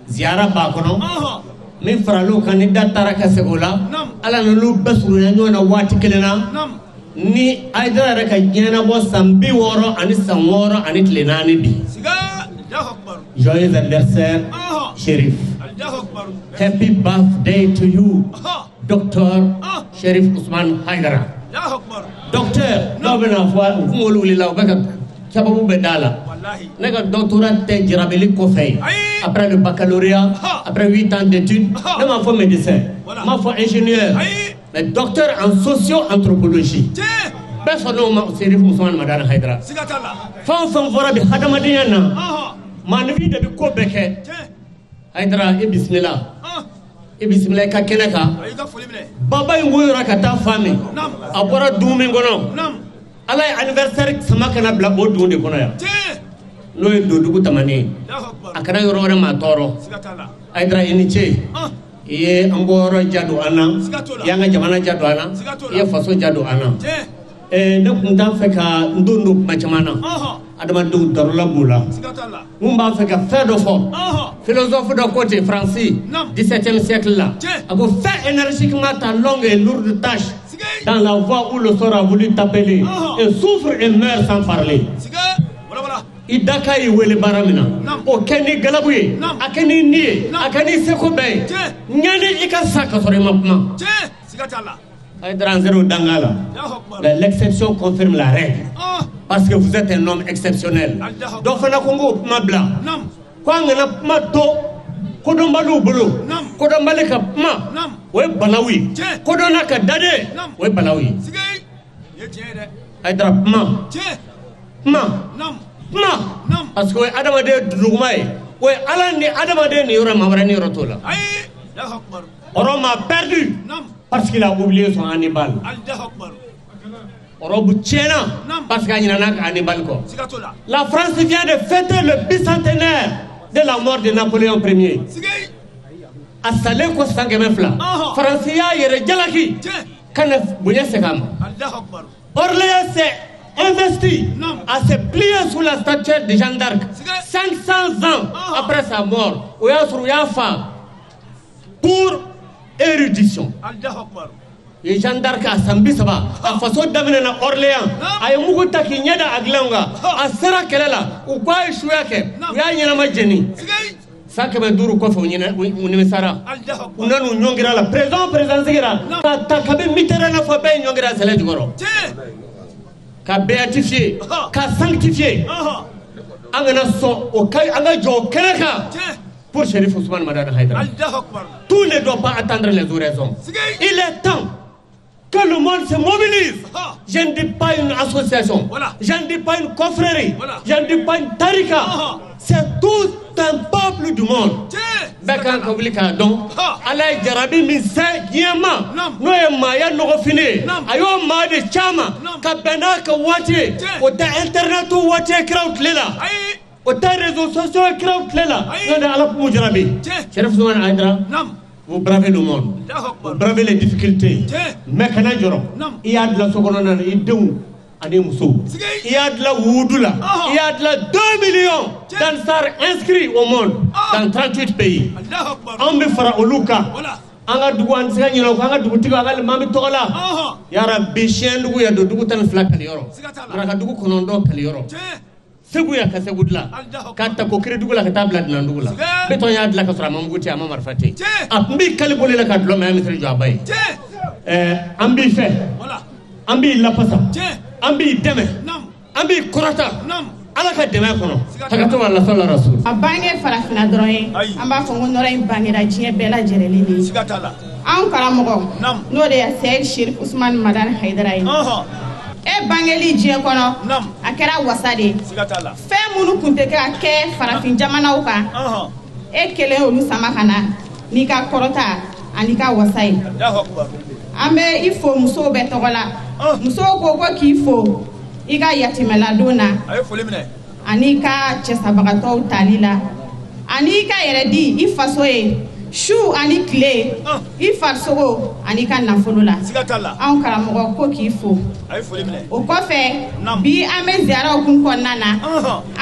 ziyara b'a kɔnɔ min faral'o kan ni da taara ka segin o la Ala n'olu bɛɛ surunya ɲɔgɔn na waati kelen na ni Haidara yɛrɛ ka diɲɛnabɔ san 60 ani san 6 ani tile 4 bi joyeux anniversaire Chérif happy birthday to you Dr. Chérif Ousmane Haidara docteur n'aw bɛna fɔ kunkolo wulila u bɛ ka sababu bɛ da la ne ka doctorat tɛ jarabili kɔfɛ après le baccalauréat après 8 ans d'études ne m'a fɔ médecin m'a fɔ ingénieur mais docteur en socio-anthropologie bɛɛ sɔnn'o ma Chérif Ousmane Madani Haidara fɛn o fɛn fɔra bi hadamadenya na maanifin de bɛ ko bɛɛ kɛ Haidara i bisimila i bisimila I ka kɛnɛ kan baba in woyora ka taa fan min a bɔra dugu min kɔnɔ Ala ye anniversaire sama kana bila o dugu de kɔnɔ yan n'o ye Dodugu tamanen ye a kana yɔrɔ wɛrɛ maa tɔɔrɔ Haidara i ni ce i ye an bɔ yɔrɔ ja don an na i y'an ka jamana ja don an na i ye faso ja don an na ne kun t'a fɛ ka n don kuma caman na adamadenw darola b'o la n b'a fɛ ka fɛn dɔ fɔ philosophe dɔ ko ten Francis 17e siècle la a ko fais énergiquement ta longue et lourde tâche dans la voie où le sort a voulu t'appeler et souffre et meurt sans parler i da k'a ye wele baara min na o kɛ ni galabu ye a kɛ ni ni ye a kɛ ni seko bɛɛ ye ɲani I ka sa ka sɔrɔ I ma kuma Haidara an ser'o danga la mais l'exception confirme la règle parce que vous êtes un homme exceptionnel dɔ fana ko n k'o kuma bila ko an kana kuma to kodɔnbaliw bolo kodɔnbali ka kuma o ye balawu ye kodɔnna ka dade o ye balawu ye Haidara kuma parce que o ye adamaden duduguma ye o ye Ala ni adamaden ni yɔrɔ maa wɛrɛ ni yɔrɔ t'o la Rome a perdu parce qu'il a oublié son Hannibal Europe tiɲɛna parce que a ɲinɛna ka Hannibal kɔ la France vient de fêter le bicentenaire de la mort de Napoléon Ier a salen ko san 200 France y'a yɛrɛ jalaki ka na bonya segin a ma Orléans s'est investi à se plier sous la statue de Jeanne d'Arc 500 ans après sa mort o y'a sɔrɔ u y'a fa pour érudition ye Jeanne d'Arc a san 30 a faso daminɛna Orléans a ye mugu ta k'i ɲɛda a dilanw kan a sera kɛlɛ la u ko a ye suya kɛ u y'a ɲɛnama jeni san 500 kɔfɛ u nimisara u nan'u ɲɔngira la président sigira ka ta kabi Mitterrand na fɔ bɛɛ ye ɲɔngira sɛlɛ jukɔrɔ ka béatifier ka sanctifier an kana sɔn o ka an ka jɔ o kɛnɛ kan pour Chérif Ousmane Madani Haidara. Tout ne doit pas attendre les oraisons. Il est temps que le monde monde se mobilise. Je ne dis pas une association. Je ne dis pas une confrérie. Je ne dis pas une tarika. C'est tout un peuple du monde. Bekan Kablika donc, Allah Jarabi min sa yema, no e maya no fini. Ayo ma de chama, ka bena ka wati, o ta internet wati crowd lela. O ta réseaux sociaux crowd lela. No de Allah pour Jarabi. Chef Souman Aïdra. Vous bravez le monde. Vous bravez les difficultés. Mais quand il y a de la seconde année, il y a de la Woudoula. Il y a de la 2 millions d'Ansar inscrits au monde dans 38 pays. On me fera au Luka. Anga dugu ansega nyilo anga dugu tigo anga mami tola yara bishen dugu ya dugu tan flak kali yoro raka dugu konondo kali yoro segu ya kasegudla kata ko kire dugu la katabla dinan dugu la beton ya dla kasura mamguti ama marfati ambi kali bole la kadlo ma misri jabay ambi fe ambi la pasa ambi deme ambi kurata ala ka deme kono tagato wala sallallahu rasul abange farafina droye amba fongo nora imbange da jie bela jerelini sigatala an karamogo no de Said Shirif Usman Madan Haidara e bangeli jie kono akera wasade sigatala fe munu kunte ka ke farafin jamana uka e kele olu sama kana ni ka korota ani ka wasai ambe ifo muso betogola muso gogo ki ifo iga yatimela dona ayo folimne anika chesabagato talila anika yeredi ifasoe shu ani kle ifarsogo anika nafolula sigatala an karamogo ko ki ifo ayo folimne o kofe bi ame ziara okun konnana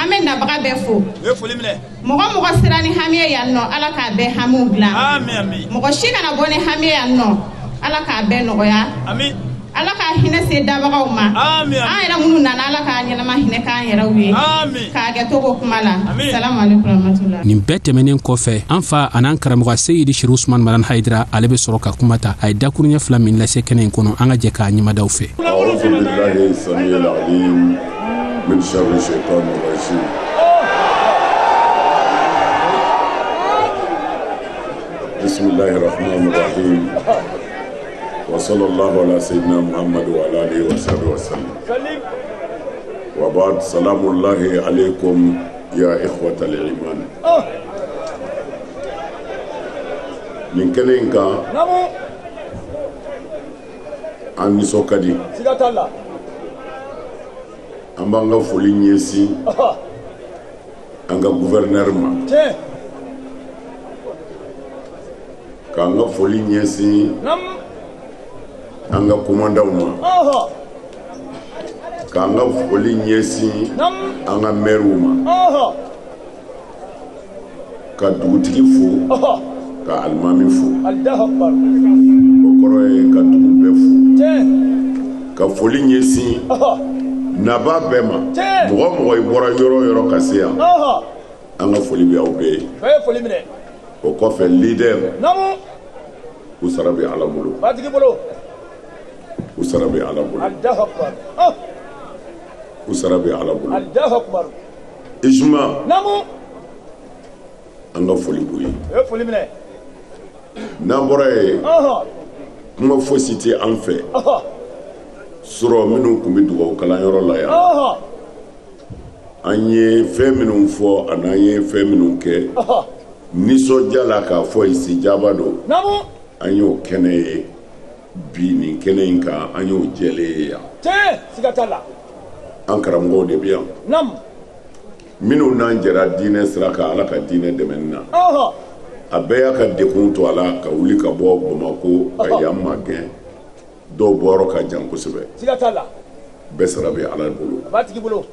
ame nabaga befo ayo folimne mogo sirani hamiye yanno ala ka be hamu gla amen mogo shika na bone hamiye yanno ala ka be nogoya amen ala ka hina se dabaga uma amen ayra munu nana ala ka nyana ma hina ka yera wi amen ka ga togo kumala assalamu alaykum rahmatullah nin betemenen kofe anfa anan karamoga Sayyid Shirif Usman Madan Haidara alebe soroka kumata ay dakurunya flamin la sekenen kono anga je ka nyima dawfe a'udhu billahi samil alim min sharri shaytanir rajim bismillahir rahmanir rahim وصلى الله على سيدنا محمد وعلى آله وصحبه وسلم وبعد سلام الله عليكم يا إخوة الإيمان من كنينكا أني سوكدي أمبانغا فولين يسي أنغا غوفرنر ما كانغا فولين يسي anga komanda uma kanga foli nyesi anga meruma ka dugutigi fo ka almami fo okoro e ka dugu be fo ka foli nyesi naba bema mogo ibora yoro kasia anga foli be awbe foli mine o ko fe leader usarabi ala bolo batigi bolo usarabi ala bolo Allahu akbar usarabi ala bolo Allahu akbar ijma namu anga foli boyi e foli mine na boray kuma fositi an fe suro minu kumbi dugo kala yoro la ya anye fe minu fo anaye fe minu ke niso jala ka fo isi jabado namu anyo kene bi ni kene inka anyo jele ya te sigatala ankara ngo de biya nam minu nan jara dine sraka ala ka dine de menna abeya ka dekun to ala ka wuli ka bo Bamako ayamma gen do boro ka janko sebe sigatala besrabe ala bulu batiki bulu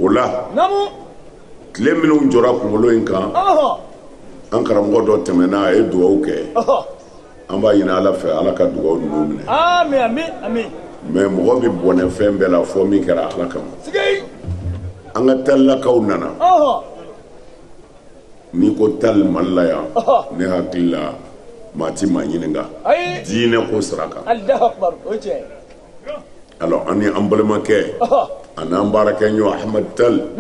wala namu kle minu jora kumolo inka ankara ngo do temena e duwa ke amba yina ala fe ala ka duwa no mine amen amen amen mais mo bi bonne fembe la fo mi kera ala kam sigay anga talla kawnana ni ko tal mallaya ne hakilla mati manyininga dine ko sraka Allahu akbar oje alors ani emblema ke ana baraka nyo Ahmad Tal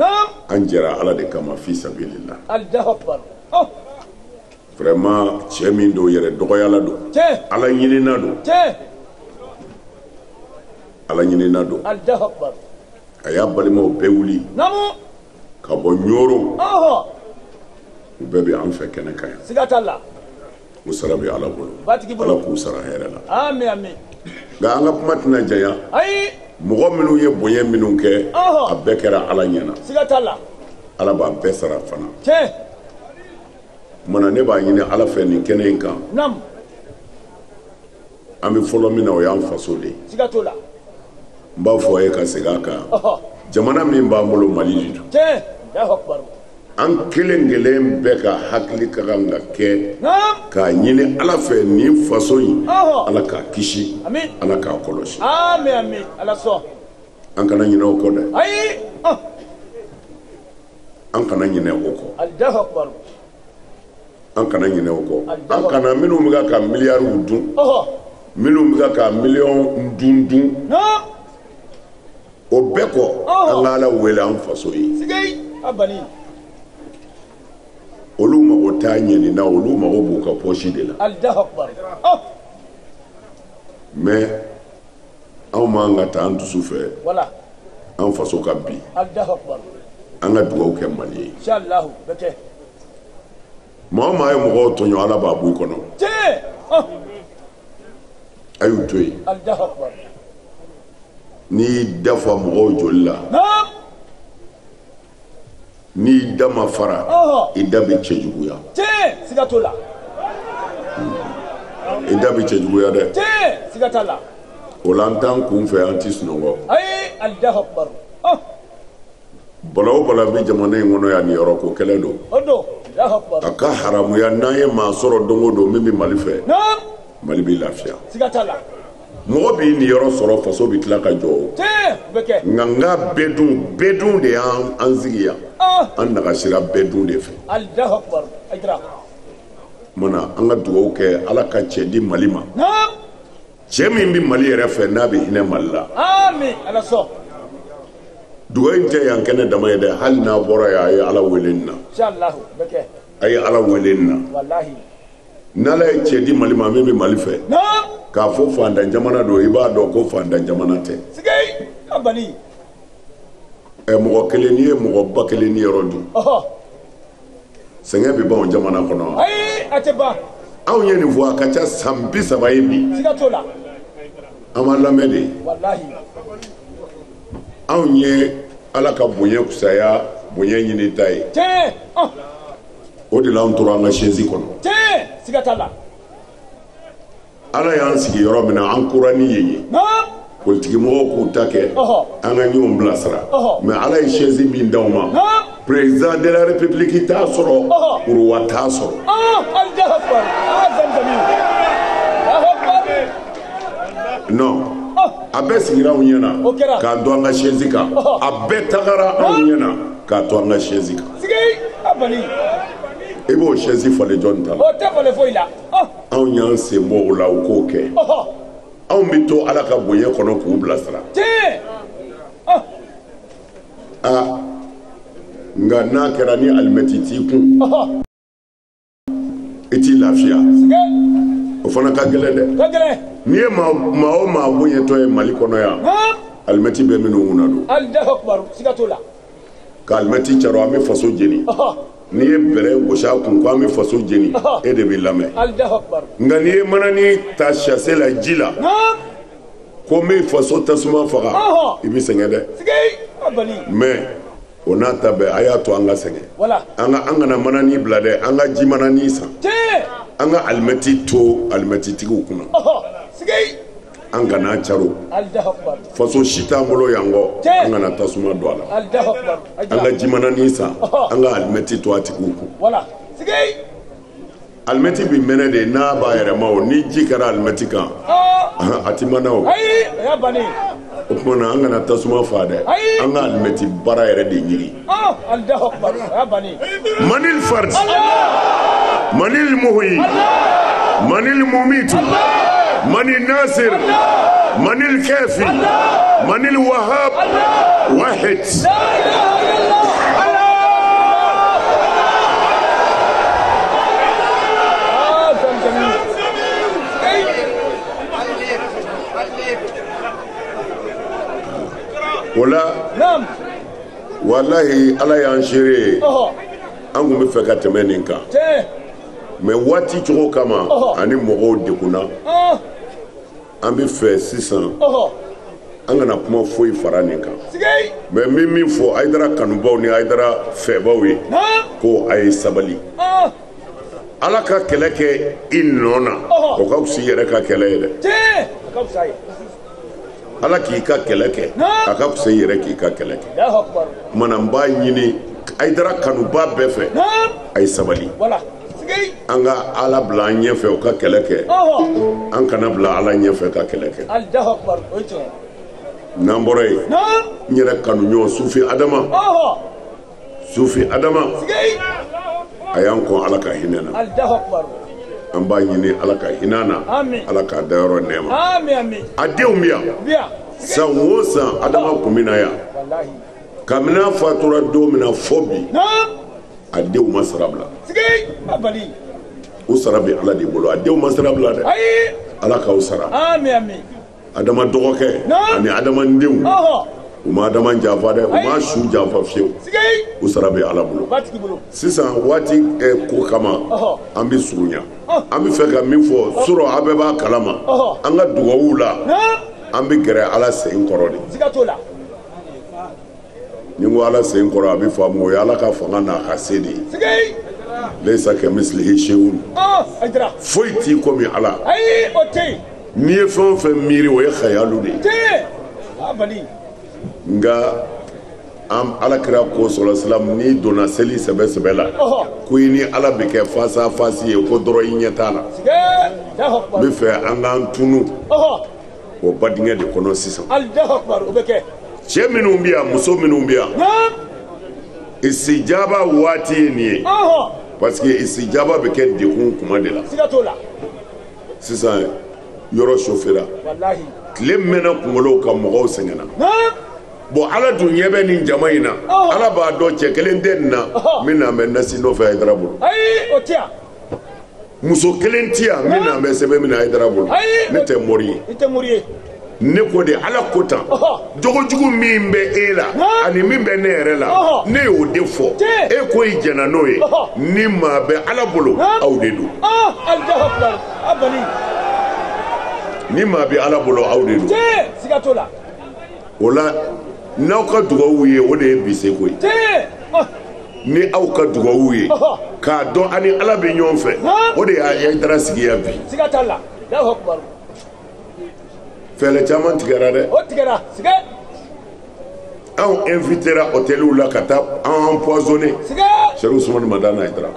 anjera ala de kama fi sabilillah Allahu akbar vraiment chemi do yere dogoyala do ala nyinina do ala ɲinina don Allahu akbar a y'a balimaw bɛɛ wuli namu ka bɔ ɲoro aha u bɛɛ bɛ an fɛ kɛnɛ kan yan sigatalla u sara bɛ ala bolo batigi bolo ala k'u sara hɛrɛ la amin amin nka an ka kuma tɛna janya ayi mɔgɔ minnu ye bonya minnu kɛ a bɛɛ kɛra ala ɲɛna sigatalla ala b'a bɛɛ sara fana tiɲɛ mana ne b'a ɲini ala fɛ nin kɛnɛ in kan nam an bɛ fɔlɔ min na o y'an faso de ye sigatola n b'a fɔ a ye ka segin a kan jamana min b'an bolo mali de don tiɲɛ Allahu akbar an kelen kelen bɛɛ ka hakili ka kan ka kɛ nam k'a ɲini ala fɛ nin faso in Ɔhɔ. ala k'a kisi amin ala k'a kɔlɔsi amin amin ala sɔn an kana ɲinɛ o kɔ dɛ ayi an kana ɲinɛ o kɔ Allahu akbar an kana ɲinɛ o kɔ an kana minnu bɛ ka miliyariw dun ɔhɔ minnu bɛ ka miliyɔn dun nam o bɛɛ kɔ an ka ala wele an faso ye sigei abani olu mago t'a ɲɛnina olu mago b'u ka pɔsi de la Allahu akbar mais anw m'an ka taa an dusu fɛ wala an faso ka bi Allahu akbar an ka dugawu kɛ mali ye inshallah bɛkɛ maa o maa ye mɔgɔw tɔɲɔ ala b'a bɔ i kɔnɔ tiɲɛ a y'u to yen Allahu akbar n'i dafa mɔgɔw joli la nam n'i da ma fara i da bɛ cɛjuguya tiɲɛ sigatola i da bɛ cɛjuguya dɛ tiɲɛ sigatala o la an t'an kun fɛ an ti sunɔgɔ ayi Allahu akbar bala o bala bɛ jamana in kɔnɔ yan nin yɔrɔ ko kɛlɛ don o don Allahu akbar a ka haramuya n'an ye maa sɔrɔ don o don min bɛ mali fɛ nam mali bɛ lafiya sigatala mɔgɔ b'i nin yɔrɔ sɔrɔ faso bɛ tila ka jɔ o tiɲɛ bɛkɛ nka n ka bɛɛ dun de y'an sigi yan an nagasira bɛɛ dun de fɛ Allahu akbar ajra mana an ka dugawu kɛ ala ka cɛ di mali ma nam cɛ min bɛ mali yɛrɛ fɛ n'a bɛ hinɛ mali la amin ala sɔn dugawu in tɛ yan kɛnɛ dama ye dɛ hali n'a bɔra yan a ye ala wele nin na inshallah bɛkɛ a ye ala wele nin na wallahi n'ala ye cɛ di mali ma min bɛ mali fɛ nam k'a fɔ fantan jamana don i b'a dɔn ko fantan jamana tɛ sigei abani mɔgɔ kelen n'i ye mɔgɔ ba kelen ni yɔrɔ dun sɛgɛn bɛ ban o jamana kɔnɔ ayi a tɛ ban anw ye nin fɔ a ka ca san 30 ye bi sigatola an b'a lamɛn de wallahi anw ye ala ka bonya kusaya bonya ɲini ta ye tiɲɛ o de la an tora an ka chaise kɔnɔ tiɲɛ sigatala ala y'an sigi yɔrɔ min na an kora ni yen ye nam politiki mɔgɔw k'u ta kɛ an ka ɲɔgɔn bilasira mais ala ye chaise min d'aw ma président de la république t'a sɔrɔ kuruwa t'a sɔrɔ Allahu akbar zamzami Allahu akbar non a bɛɛ sigira anw ɲɛna k'an to an ka chaise kan a bɛɛ tagara anw ɲɛna k'a to an ka chaise kan sigei abani i b'o chaise falen jɔn ta la o tɛ falen foyi la anw y'an sen bɔ o la o k'o kɛ anw bɛ to ala ka bonya kɔnɔ k'u bilasira tiɲɛ nka n'a kɛra ni alimɛti t'i kun i t'i lafiya o fana ka gɛlɛn dɛ n'i ye maa o maa bonyatɔ ye mali kɔnɔ yan alimɛti bɛ minnu kunna don Allahu akbar sigatola ka alimɛti caro an bɛ faso jeni n'i ye bɛrɛ gosi a kun ko an bɛ faso jeni e de bɛ lamɛn Allahu akbar nka n'i ye manani ta sase la ji la ko n bɛ faso tasuma faga i bɛ sɛgɛn dɛ mais o n'a ta bɛɛ a y'a to an ka sɛgɛn an kana manani bila dɛ an ka ji manani san an ka alimɛti to alimɛtitigiw kunna an kana caro faso si t'an bolo yan kɔ an kana tasuma don a la an ka ji manani san an ka alimɛti to a tigiw kun alimɛti bi mɛnɛ de n'a b'a yɛrɛ ma o ni ji kɛra alimɛti kan a ti mana o o tuma na an kana tasuma fa dɛ an ka alimɛti baara yɛrɛ de ɲini manil fardi manil muhyi manil mumitu manil nasir manil kafi manil wahab wahid Ola. Naam. Wallahi ala y'an seere an kun bɛ fɛ ka tɛmɛ nin kan mais waati cogo kama ani mɔgɔw degunna an bɛ fɛ sisan an kana kuma foyi fara nin kan mais min fɔ Hayidara kanubaw ni Hayidara fɛbaw ye ko a ye sabali ala ka kɛlɛ kɛ i nɔ na o ka fisa i yɛrɛ ka kɛlɛ ye dɛ ala k'i ka kɛlɛ kɛ a ka fisa i yɛrɛ k'i ka kɛlɛ kɛ mana n b'a ɲini Hayidara kanuba bɛɛ fɛ a ye sabali an ka ala bila an ɲɛfɛ o ka kɛlɛ kɛ an kana bila ala ɲɛfɛ ka kɛlɛ kɛ n'an bɔra yen n yɛrɛ kanuɲɔgɔn Sufi Adama a y'an kɔn ala ka hinɛ na an b'a ɲini ala ka hinɛ na ala k'a dayɔrɔ nɛɛma a denw bɛ yan san o san Adama kun bɛ na yan kabini a fatura don min na fɔ bi a denw ma sara bila u sara bɛ ala de bolo a denw ma sara bila dɛ ala k'aw sara Adama dɔgɔkɛ ani Adama denw u ma Adama janfa dɛ u ma su janfa fiyewu u sara bɛ ala bolo sisan waati ko kama an bɛ surunya an bɛ fɛ ka min fɔ sɔrɔ a bɛɛ b'a kalama an ka dugawu la an bɛ gɛrɛ ala sen kɔrɔ de ni ko ala sen kɔrɔ a bɛ faamu o ye ala ka fanga n'a ka se de ye laysa kamithlihi shay'un foyi t'i komi ala n'i ye fɛn o fɛn miiri o ye khayalu de ye nka alakira ko sɔlɔ n'i donna seli sɛbɛ la ko i ni ala bɛ kɛ face à face ye ko dɔrɔn i ɲɛ t'a la n bɛ fɛ an k'an tunu o badingɛ de kɔnɔ sisan cɛ minnu bɛ yan muso minnu bɛ yan istijaba waati ye nin ye parce que istijaba bɛ kɛ dekun kuma de la sisan yɔrɔ chauffera tile mɛnna kunkolow ka mɔgɔw sɛgɛnna bon ala dun ɲɛ bɛ nin jama in na ala b'a dɔn cɛ kelen tɛ nin na min na bɛ nasi nɔfɛ Hayidara bolo muso kelen ti yan min na bɛ sɛbɛn min na Hayidara bolo ne tɛ mɔri ye ne ko de ala ko tan jogojugu min bɛ e la ani min bɛ ne yɛrɛ la ne y'o de fɔ e ko i jɛna n'o ye ni maa bɛ ala bolo aw de don ni maa bɛ ala bolo aw de don o la n'aw ka dugawu ye o de ye bi seko ye ni aw ka dugawu ye k'a dɔn ani ala bɛ ɲɔgɔn fɛ o de y'a Hayidara sigiya bi fɛɛrɛ caman tigɛra dɛ anw invitera hôteliw la ka taa an empoisonné Cheikh Ousmane Madani Hayidara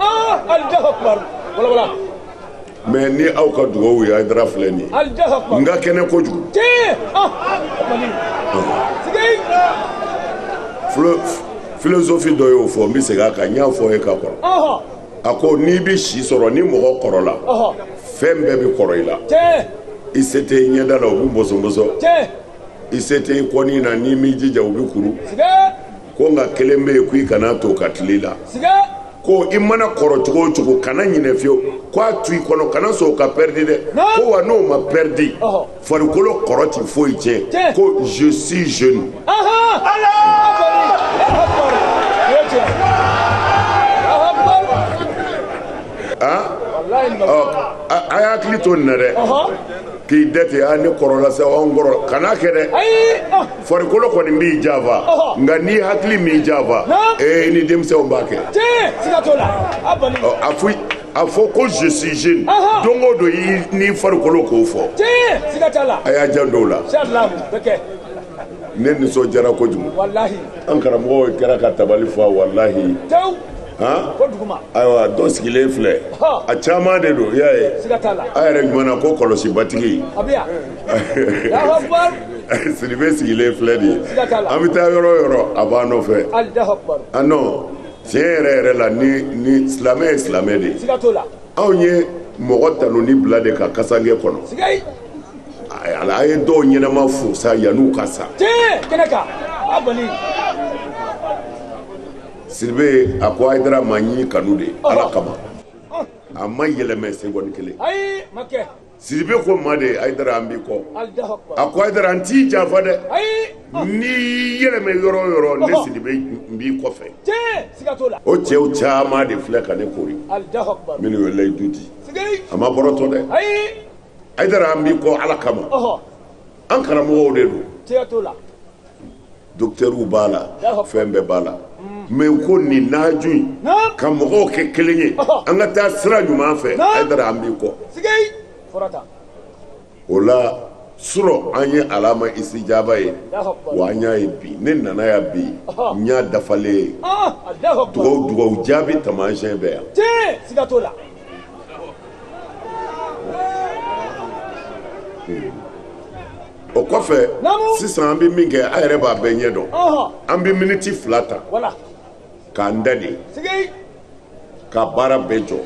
mais ni aw ka dugawu ye Hayidara filɛ nin ye n ka kɛnɛ kojugu philosophie dɔ y'o fɔ n bɛ segin a kan n y'a fɔ e ka kɔrɔ a ko n'i bɛ si sɔrɔ ni mɔgɔ kɔrɔ la fɛn bɛɛ bɛ kɔrɔ i la i se tɛ i ɲɛda la u bɛ bɔsɔn i se tɛ i kɔni na n'i m'i jija u bɛ kuru ko nka kelen bɛ yen ko i kana to ka tile la ko i mana kɔrɔ cogo o cogo kana ɲinɛ fiyewu ko a tu i kɔnɔ kana sɔn o ka pɛridi dɛ ko wa n'o ma pɛridi farikolo kɔrɔ ti foyi tiɲɛ ko je suis jeune a y'a hakili to nin na dɛ k'i dɛtɛ ne kɔrɔla sa an kɔrɔ kan'a kɛ dɛ farikolo kɔni b'i janfa nka n'i hakili m'i janfa ni denmisɛnw b'a kɛ a fɔ ko je suis jeune don o don n'i farikolo k'o fɔ a y'a jan dɔw la ne nisɔndiyara kojugu an karamɔgɔw kɛra ka tabali fɔ walahi ayiwa dɔ sigilen filɛ a caman de don i y'a ye a yɛrɛ ɲuman na ko kɔlɔsi batigi Sidibe sigilen filɛ de ye an bɛ taa yɔrɔ o yɔrɔ a b'a nɔfɛ non tiɲɛ yɛrɛ la ni silamɛ ye silamɛ de ye anw ye mɔgɔ tanuni bila de ka kasange kɔnɔ a ye dɔw ɲɛnama fo sa yan'u ka sa Sidibe a ko Hayidara ma ɲi kanu de ala kama a ma yɛlɛmɛ senkɔni kelen Sidibe ko ma de Hayidara an b'i kɔ a ko Hayidara n t'i janfa dɛ ni yɛlɛmɛ yɔrɔ yɔrɔ ne Sidibe n b'i kɔfɛ o cɛw caman de filɛ ka ne kori minnu ye layidu di a ma bɔrɔtɔ dɛ Haidara an b'i kɔ Ala kama an karamɔgɔw de don docteurw b'a la fɛn bɛɛ b'a la mais ko nin naaju in ka mɔgɔw kɛ kelen ye an ka taa sira ɲuman fɛ Haidara an b'i kɔ o la suro an ye alama istijaba ye wa an y'a ye bi ne nana ya bi n y'a dafalen ye dugawu jaabi taamasiyɛn bɛ yan o kɔfɛ sisan an bɛ min kɛ a yɛrɛ b'a bɛɛ ɲɛ dɔn an bɛ miniti 2 ta k'an da de ka baara bɛɛ jɔ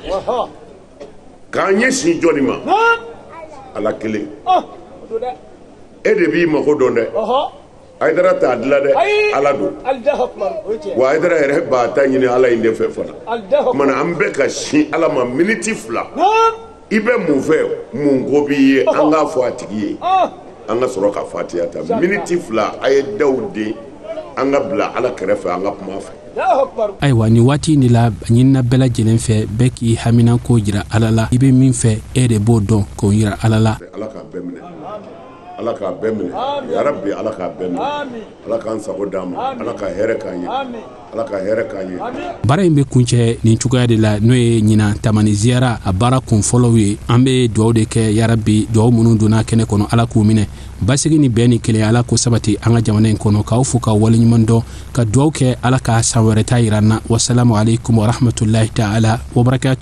k'an ɲɛsin jɔnni ma Ala kelen e de b'i mako dɔn dɛ Haidara t'a dilan dɛ Ala don wa Haidara yɛrɛ b'a ta ɲini Ala in de fɛ fana kumana an bɛ ka sin Ala ma miniti 2 i bɛ mun fɛ mun ko b'i ye an k'a fɔ a tigi ye an ka sɔrɔ ka Fatiha ta miniti 2 a ye daw den an ka bila Ala kɛrɛfɛ an ka kuma fɛ ayiwa ni waati in de la ɲinina bɛɛ lajɛlen fɛ bɛɛ k'i hamina ko jira Ala la i bɛ min fɛ e de b'o dɔn k'o jira Ala la Ala k'a bɛɛ minɛ Ala k'a bɛɛ minɛ ya Rabbi Ala k'a bɛɛ minɛ Ala k'an sago d'an ma Ala ka hɛrɛ k'an ye Ala ka hɛrɛ k'an ye baara in bɛ kuncɛ nin cogoya de la n'o ye ɲina tamani ziyara a baara kunfɔlɔw ye an bɛ dugawu de kɛ ya Rabbi dugawu minnu donna kɛnɛ kɔnɔ Ala k'u minɛ basigi ni bɛn ni kelen Ala ko sabati an ka jamana in kɔnɔ k'aw fo ka waleɲuman dɔn ka dugawu kɛ Ala ka san wɛrɛ ta yira an na wasalamu alaikum wa rahmatulahi ta'ala wa barakatuh